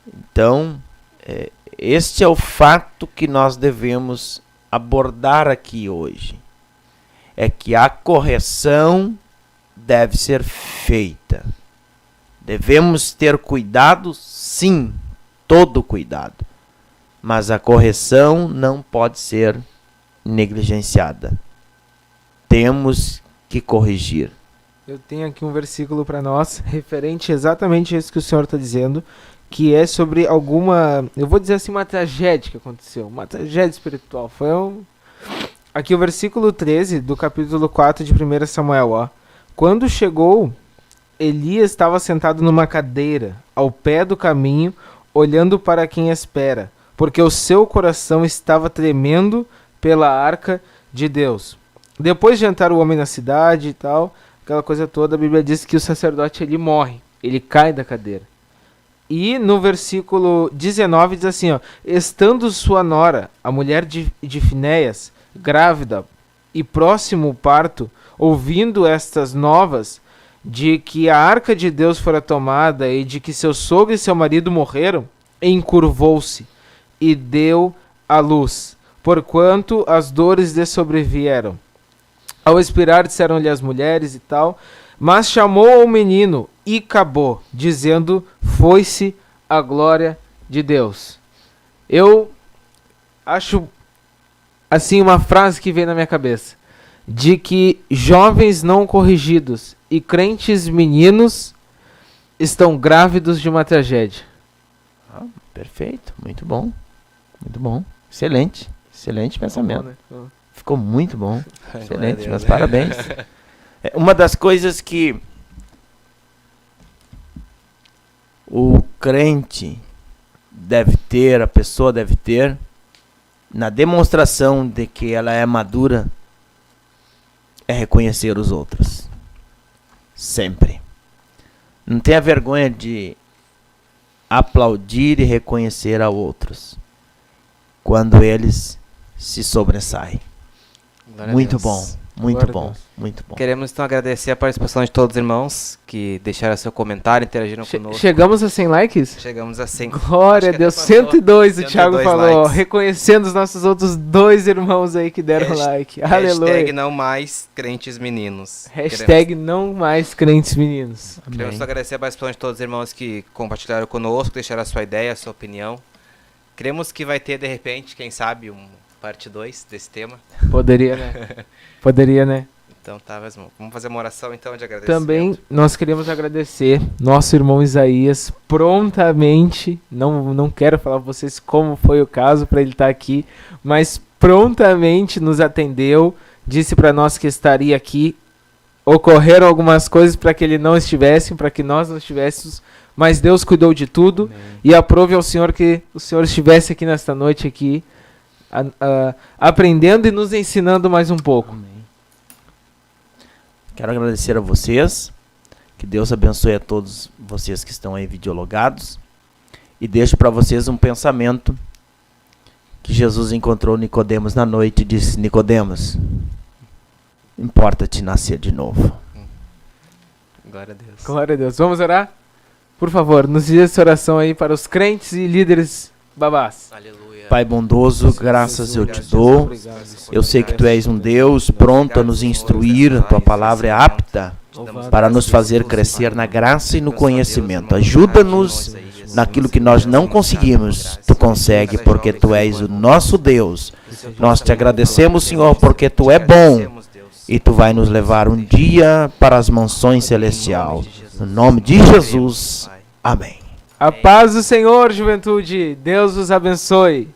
Então, este é o fato que nós devemos abordar aqui hoje. É que a correção deve ser feita. Devemos ter cuidado, sim, todo cuidado. Mas a correção não pode ser negligenciada. Temos que corrigir. Eu tenho aqui um versículo para nós, referente exatamente a isso que o senhor está dizendo, que é sobre alguma, eu vou dizer assim, uma tragédia que aconteceu, uma tragédia espiritual. Aqui o versículo 13 do capítulo 4 de 1 Samuel, ó. Quando chegou, Elias estava sentado numa cadeira, ao pé do caminho, olhando para quem espera, porque o seu coração estava tremendo pela arca de Deus. Depois de entrar o homem na cidade e tal, aquela coisa toda, a Bíblia diz que o sacerdote ele morre, ele cai da cadeira. E no versículo 19 diz assim, ó, estando sua nora, a mulher de Finéias, grávida e próximo ao parto, ouvindo estas novas de que a arca de Deus fora tomada e de que seu sogro e seu marido morreram, encurvou-se e deu à luz, porquanto as dores lhe sobrevieram. Ao expirar, disseram-lhe as mulheres e tal, mas chamou ao menino e acabou, dizendo, foi-se a glória de Deus. Eu acho, assim, uma frase que vem na minha cabeça, de que jovens não corrigidos e crentes meninos estão grávidos de uma tragédia. Perfeito, muito bom. Muito bom. Excelente. Excelente pensamento. Bom, né? Ficou muito bom. Excelente, meus parabéns. Uma das coisas que o crente deve ter, a pessoa deve ter, na demonstração de que ela é madura, é reconhecer os outros. Sempre. Não tenha vergonha de aplaudir e reconhecer a outros quando eles se sobressaem. Glória a Muito Deus. bom, muito Glória a bom, Deus. muito bom. Queremos então agradecer a participação de todos os irmãos que deixaram seu comentário, interagiram conosco. Chegamos a 100 likes? Chegamos a 100. Glória a Acho que Deus, até passou 102 o Thiago 102 falou, likes. reconhecendo os nossos outros 2 irmãos aí que deram like. Hashtag Aleluia. não mais crentes meninos. Hashtag não mais crentes meninos. Queremos agradecer a participação de todos os irmãos que compartilharam conosco, deixaram a sua ideia, a sua opinião. Queremos que vai ter, de repente, quem sabe, parte 2 desse tema. Poderia, né? Poderia, né? Então tá, mas vamos fazer uma oração então de agradecimento. Também nós queremos agradecer nosso irmão Isaías prontamente, não quero falar para vocês como foi o caso para ele estar aqui, mas prontamente nos atendeu, disse para nós que estaria aqui. Ocorreram algumas coisas para que ele não estivesse, para que nós não estivéssemos, mas Deus cuidou de tudo. Amém. E aprove ao Senhor que o Senhor estivesse aqui nesta noite aqui, aprendendo e nos ensinando mais um pouco. Amém. Quero agradecer a vocês, que Deus abençoe a todos vocês que estão aí videologados, e deixo para vocês um pensamento que Jesus encontrou Nicodemos na noite e disse: Nicodemos, importa-te nascer de novo. Glória a Deus. Glória a Deus. Vamos orar? Por favor, nos diz essa oração aí para os crentes e líderes babás. Aleluia. Pai bondoso, graças eu te dou. Eu sei que tu és um Deus pronto a nos instruir, a tua palavra é apta para nos fazer crescer na graça e no conhecimento. Ajuda-nos naquilo que nós não conseguimos. Tu consegue porque tu és o nosso Deus. Nós te agradecemos, Senhor, porque tu é bom e tu vai nos levar um dia para as mansões celestiais. No nome de Jesus, amém. A paz do Senhor, juventude. Deus os abençoe.